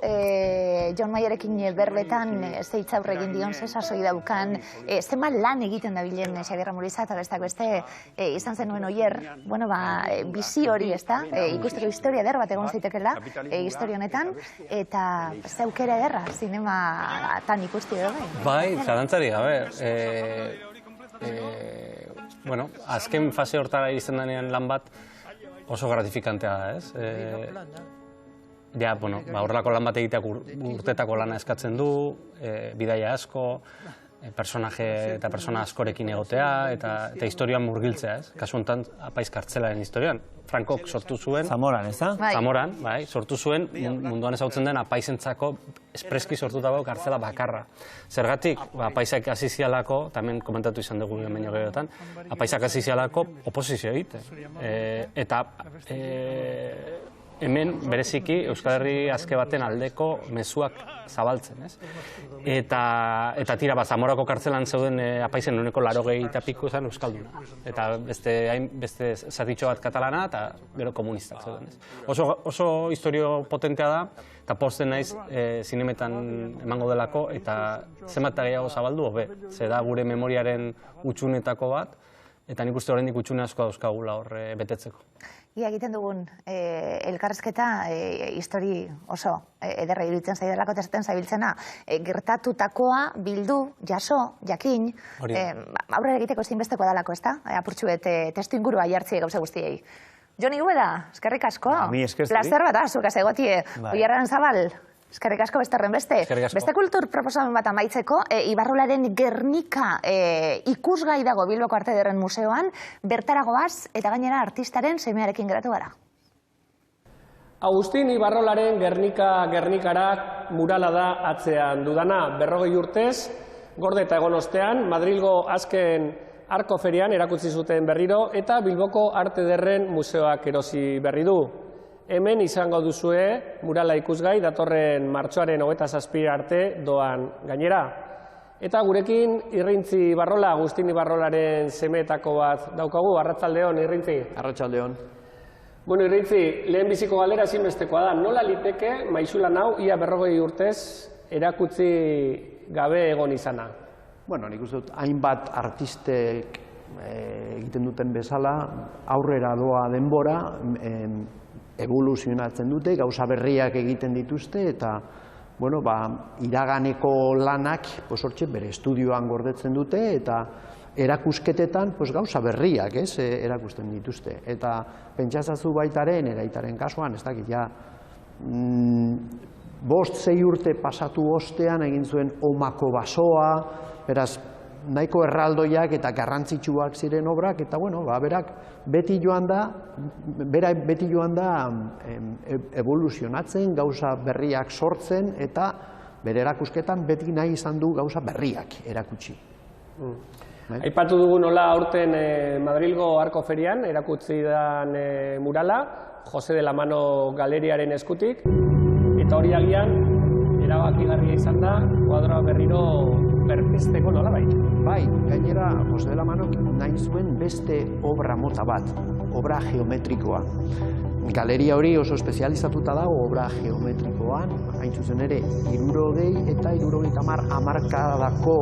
Jon Mayerekin berbetan zeitzaurre egin dion, ze sasoi daukan, zenbat lan egiten dabilen Xabier Amuriza, eta besteak beste izan zenuen oier, bizi hori, ezta? Ikusteko historia eder bat egon zitekela, historia honetan, eta zeukera ederra, zinematan ikusti edo bai? Bai, zalantzari gabe. Azken fase hortara izan denean lan bat oso gratifikantea da, ez? Horrelako lan bat egiteak urtetako lana eskatzen du, bidaia asko, personaje eta persona askorekin egotea, eta historioan murgiltzea, ez? Kasu honetan, Apaiz kartzelaren historioan. Frankok sortu zuen... Zamoran, ez da? Zamoran, sortu zuen, munduan ezagutzen den Apaizentzako espreski sortutako kartzela bakarra. Zergatik, Apaizak hasi zialako, tamen komentatu izan dugu baino gerotan, Apaizak hasi zialako oposizio egite. Eta hemen, bereziki, Euskal Herri azke baten aldeko mezuak zabaltzen, ez? Eta tira, Zamorako kartzelan zeuden Apaizen uneko 80 eta piko zen Euskalduna. Eta beste zatitxo bat katalana eta gero komunistak zeuden, ez? Oso historio potentea da, eta posten naiz zinemetan emango delako, eta zenbat gehiago zabaldu, hobe. Ze da gure memoriaren utxunetako bat, eta nik uste oraindik utxune asko dauzkagula hor betetzeko. Ia egiten dugun elkarrezketa histori oso ederra iruditzen zaidelako eta esaten zabiltzena, gertatutakoa bildu, jaso, jakin, aurrera egiteko ezinbesteko dalako, ezta? Apurtxuet testu ingurua jartzie gauza guztiei. Joni Ubeda, eskerrik asko. Mi eskerrik. Plazer bat, zukaz egotie. Oiarran Zabal, eskerrik asko besterren beste. Beste kultur proposamen bat amaitzeko, Ibarrolaren Gernika ikusgai dago Bilboko Arte Ederren Museoan, bertara goaz eta gainera artistaren semearekin geratu gara. Agustin Ibarrolaren Gernikara murala da atzean dudana. 40 urtez, gorde eta egon ostean, Madrilgo azken Arko Ferian erakutsi zuten berriro eta Bilboko Arte Ederren Museoak erosi berri du. Hemen izango duzue murala ikusgai datorren martxoaren 27 arte doan gainera. Eta gurekin Irrintzi Ibarrola, Agustin Ibarrolaren semeetako bat daukagu. Arratsaldeon, Irrintzi. Arratsaldeon. Bueno, Irrintzi, lehenbiziko galdera ezinbestekoa da. Nola liteke maisulan hau ia 40 urtez erakutsi gabe egon izana? Bueno, nik uste dut, hainbat artistek egiten duten bezala, aurrera doa denbora, evoluzionatzen dute, gauza berriak egiten dituzte, eta iraganeko lanak hortxe bere estudioan gordetzen dute, eta erakusketetan gauza berriak erakusten dituzte. Eta pentsazazu baitaren, eraitaren kasuan, ez dakit, 5-6 urte pasatu ostean egin zuen Omako basoa, beraz, nahiko erraldoiak eta garrantzitsuak ziren obrak, eta berak beti joan da evoluzionatzen, gauza berriak sortzen, eta bere erakusketan beti nahi izan du gauza berriak erakutsi. Aipatu dugu nola aurten Madrilgo Arko Ferian erakutsi dan murala, Jose de la Mano galeriaren eskutik, eta hori agian erabakigarria izan da, kuadroa berriro berpizteko nolabait. Bai, gainera, Jose de la Manok nahi zuen beste obra mota bat, obra geometrikoa. Galeria hori oso espezializatuta dago obra geometrikoan, hain zuzen ere, 60 eta 70 hamarkadako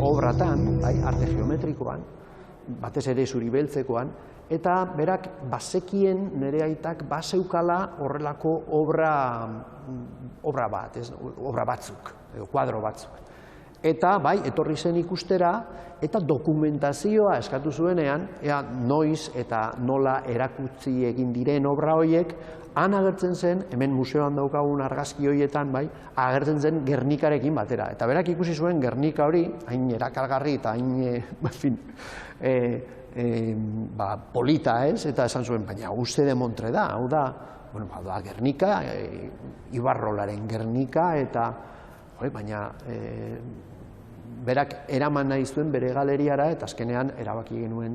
obratan, bai, arte geometrikoan, batez ere zuri-beltzekoan, eta berak bazekien nire aitak bazeukala horrelako obra batzuk, kuadro batzuk. Eta, bai, etorri zen ikustera, eta dokumentazioa eskatu zuenean, noiz eta nola erakutsi egin diren obra horiek, han agertzen zen, hemen museoan daukagun argazki horietan, bai, agertzen zen Gernikarekin batera. Eta berak ikusi zuen Gernika hori, hain erakargarri eta hain, polita, ez? Eta esan zuen, baina uste de Montre da, hau da, Gernika, Ibarrolaren Gernika, eta, baina, berak eraman nahi zuen bere galeriara, eta azkenean erabaki genuen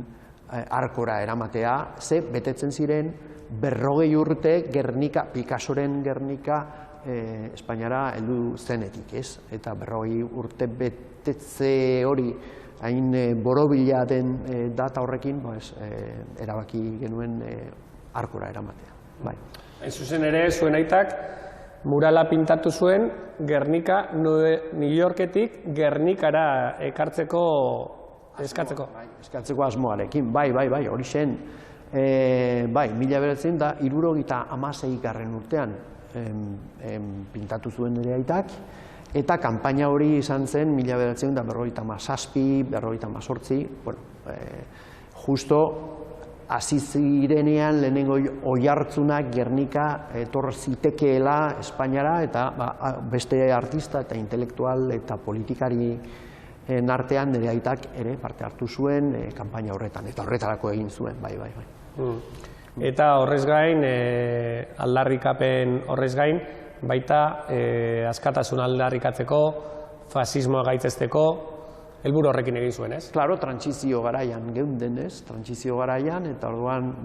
Arkora eramatea, ze betetzen ziren 40 urte Gernika, Picassoren Gernika Espainiara heldu zenetik, ez? Eta 40 urte betetze hori hain borobila den data horrekin, erabaki genuen Arkora eramatea. Bai. Hain zuzen ere, zuen aitak, murala pintatu zuen Gernika, New Yorketik Gernikara eskatzeko asmoarekin, bai, hori zen, 1976 urtean pintatu zuen ere aitak, eta kanpaina hori izan zen 1957-58, justo hasi zirenean lehenengo oihartzunak Gernika etor zitekeela Espainiara, eta beste artista eta intelektual eta politikarien artean nire aitak ere parte hartu zuen kanpaina horretan, eta horretarako egin zuen, bai. Eta horrez gain, aldarrikapen horrez gain, baita askatasun aldarrikatzeko, fasismoa gaitzesteko, helburu horrekin egin zuen, ez? Claro, trantsizio garaian geunden, ez? Trantsizio garaian, eta orduan,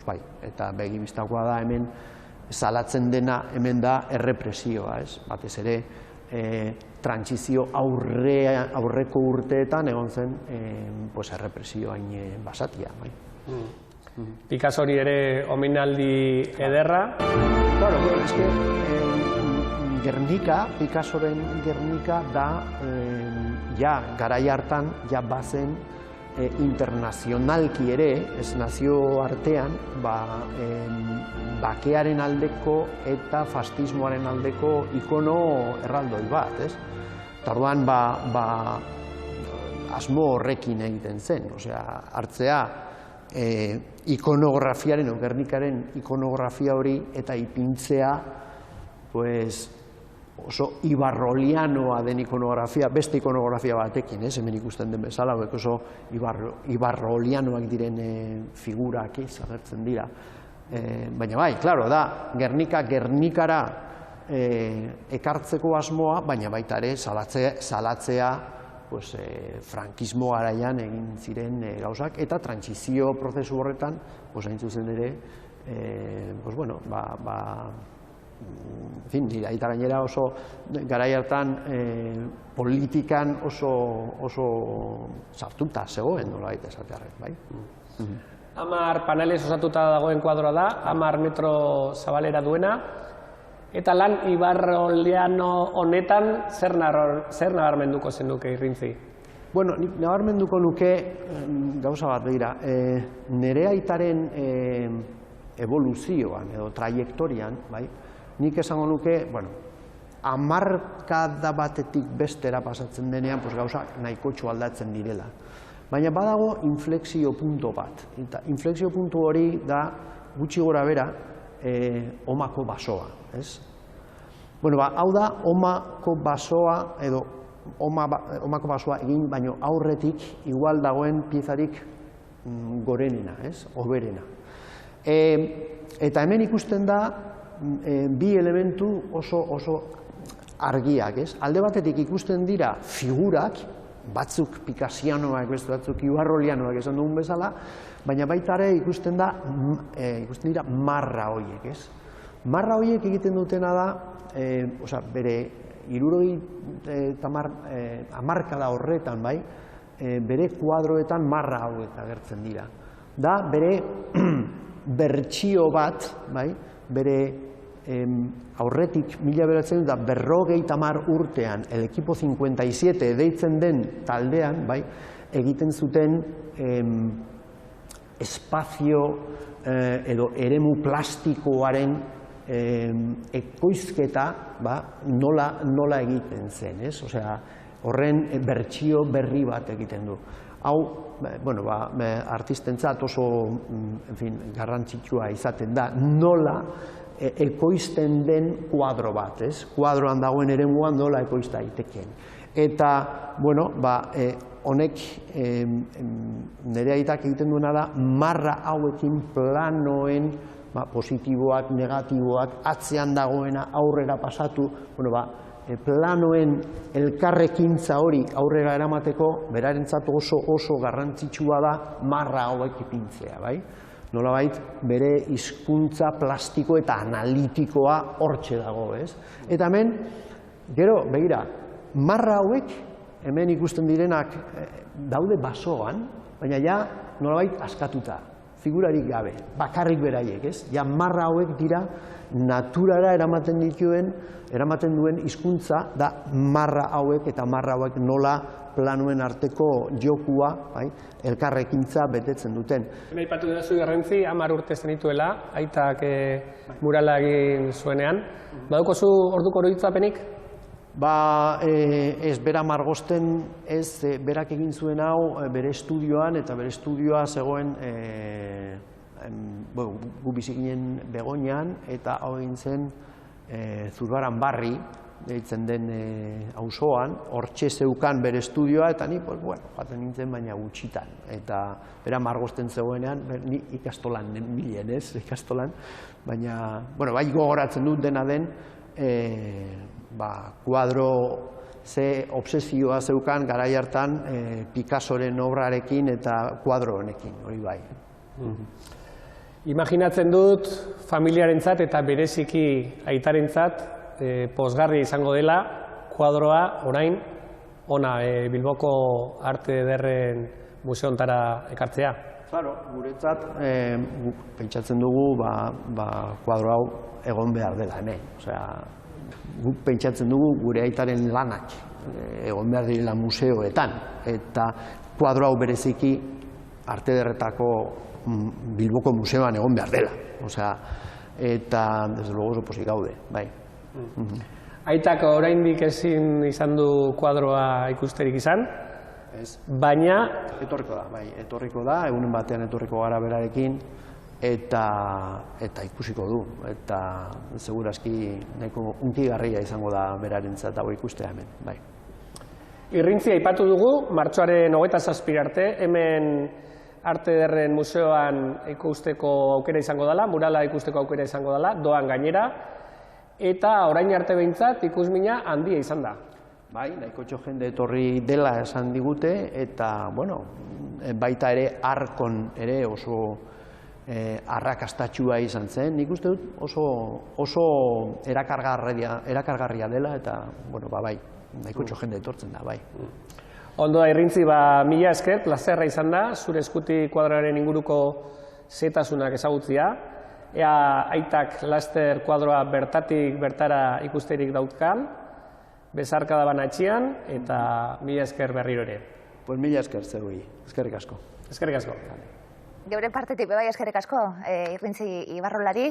bai, eta begibistakoa da hemen salatzen dena hemen da errepresioa, ez? Batez ere, trantsizio aurreko urteetan egon zen errepresioa basatia, bai. Picassori ere omenaldi ederra. Claro, eske Gernika, Picassoren Gernika da garai hartan bazen internazionalki ere, ez nazio artean, bakearen aldeko eta fastismoaren aldeko ikono erraldoi bat, ez? Orduan asmo horrekin egiten zen, hartzea ikonografiaren, Gernikaren ikonografia hori eta ipintzea oso ibarrolianoa den ikonografia, beste ikonografia batekin, hemen ikusten den bezala, oso ibarrolianoak diren figurak agertzen dira. Baina bai, klaro, da, Gernikara ekartzeko asmoa, baina baita ere salatzea frankismo garaian egin ziren gauzak, eta trantsizio prozesu horretan, hain zuzen ere, nire aita gainera oso garai hartan politikan oso sartuta zegoen, nolabait esatearren, bai? 10 panelez osatuta dagoen kuadroa da, 10 metro zabalera duena, eta lan ibarroliano honetan zer nabarmenduko zenuke Irrintzi? Bueno, nabarmenduko nuke gauza bat begira, nire aitaren evoluzioan edo traiektorian, bai, nik esango nuke, hamarkada batetik bestera pasatzen denean gauza nahikotxo aldatzen direla. Baina badago inflexio punto bat. Eta inflexio puntu hori da gutxi gora bera omako basoa. Hau da omako basoa edo omako basoa egin baino aurretik igual dagoen piezarik gorenena, hoberena. Eta hemen ikusten da bi elementu oso argiak. Alde batetik ikusten dira figurak, batzuk pikassianoak, beste batzuk ibarrolianoak esan dugun bezala, baina baita ere ikusten dira marra horiek. Marra horiek egiten dutena da, bere hamarkada horretan, bai, bere kuadroetan marra hauek agertzen dira. Da, bere bertsio bat, bai, bere aurretik 1950 urtean, el equipo 57 deitzen den taldean, bai, egiten zuten espazio edo eremu plastikoaren ekoizketa nola egiten zen, ez? Osea, horren bertsio berri bat egiten du. Hau, artistentzat oso garrantzitsua izaten da, nola ekoizten den kuadro bat, ez? Kuadroan dagoen eremuan nola ekoizta daitekeen. Eta, honek nire aitak egiten duena da, marra hauekin planoen positiboak, negatiboak, atzean dagoena aurrera pasatu, planoen elkarrekintza hori aurrera eramateko, berarentzat oso garrantzitsua da marra hauek ipintzea, bai? Nolabait, bere hizkuntza plastiko eta analitikoa hortxe dago, ez? Eta hemen, gero, begira, marra hauek, hemen ikusten direnak daude basoan, baina ja nolabait askatuta, figurarik gabe, bakarrik beraiek, ez? Ja marra hauek dira naturara eramaten duen hizkuntza da marra hauek eta marra hauek nola planuen arteko jokua, elkarrekintza betetzen duten. Aipatu duzu garrantzi, 10 urte zenituela, aitak murala egin zuenean. Badukozu orduko oroitzapenik? Ez bera margosten, ez berak egin zuen hau bere estudioan, eta bere estudioa zegoen gu bizi ginen Begoñan, eta hau egin zen Zurbaran barri, deitzen den auzoan, hortxe zeukan bere estudioa, eta ni, jaten nintzen baina gutxitan. Eta bera margosten zegoenean, ni ikastolan nilen, ez, ikastolan, baina, bai gogoratzen dut dena den, kuadro ze obsesioa zeukan garai hartan Picassoren obrarekin eta kuadro honekin, hori bai. Imaginatzen dut familiarentzat eta bereziki aitarentzat pozgarria izango dela kuadroa orain ona Bilboko Arte Ederren Museontara ekartzea. Claro, guretzat pentsatzen dugu kuadro hau egon behar dela hemen. Osea, guk pentsatzen dugu gure aitaren lanak egon behar direla museoetan, eta kuadro hau bereziki Arte Ederretako Bilboko museoan egon behar dela. Osea, eta desde luego oso pozik gaude, bai. Aitak oraindik ezin izan du kuadroa ikusterik izan, baina... Etorriko da, egunen batean etorriko gara berarekin, eta ikusiko du, eta segurazki nahiko hunkigarria izango da berarentzat hau ikustea hemen, bai. Irrintzi aipatu dugu, martxoaren 27 arte, hemen Arte Ederren Museoan ikusteko aukera izango dela, murala ikusteko aukera izango dela, doan gainera, eta orain arte behintzat ikusmina handia izan da. Bai, nahikotxo jende etorri dela esan digute, eta, baita ere arkon ere oso arrakastatxua izan zen. Nik uste dut oso erakargarria dela, eta, bai, nahikotxo jende etortzen da, bai. Ondo da, Irrintzi, mila esker, plazerra izan da, zure eskuti kuadroaren inguruko zetasunak ezagutzia. Ea aitak laster kuadroa bertatik bertara ikusterik dautkan, bezarkada banatxian, eta mila esker berriro ere. Pues mila esker zegoi, eskerrik asko. Eskerrik asko. Geure partetik bai eskerrik asko, Irrintzi Ibarrolari,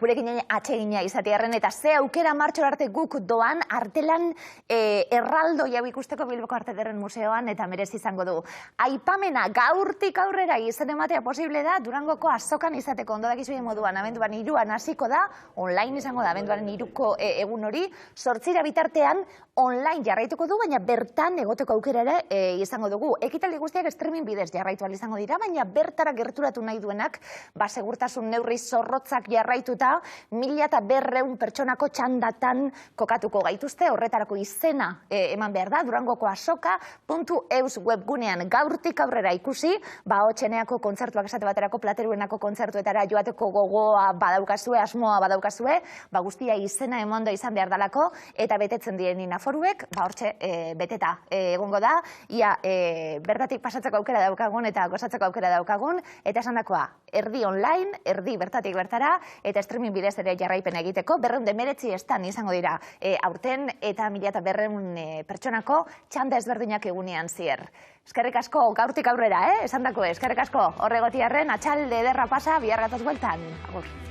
gurekin atsegina izatearren, eta ze aukera martxor arte guk doan artelan erraldo jau ikusteko Bilboko Arte Ederren Museoan, eta merez izango du. Aipamena gaurtik aurrera izen ematea posible da, Durangoko azokan izateko ondo dakizuen moduan, abenduan 3an hasiko da, online izango da, abenduan 3ko egun hori, 8 bitartean online jarraituko du, baina bertan egoteko aukera ere izango dugu. Ekitaldi guztiak streaming bidez jarraitu ahal izango dira, baina bertan bertara gerturatu nahi duenak, segurtasun neurri zorrotzak jarraituta, 1200 pertsonako txandatan kokatuko gaituzte, horretarako izena eman behar da, Durangoko azoka.eus webgunean gaurtik aurrera ikusi, Hotxeneako kontzertuak esate baterako plateruenako kontzertuetara joateko gogoa badaukazue, asmoa badaukazue, guztia izena emondo izan behar dalako, eta betetzen diren aforuek, hortxe beteta egongo da, ia bertatik pasatzeko aukera daukagun eta gozatzeko aukera daukagun, eta esan dakoa, erdi online, erdi bertatik bertara, eta streaming bidez ere jarraipen egiteko, 219 estan izango dira aurten, eta 1200 pertsonako txanda ezberdinak egunean zier. Eskerrik asko, gaurtik aurrera, esan dako, eskerrik asko, horregotiarren, atxalde ederra pasa, bihar gatoz bueltan. Agur.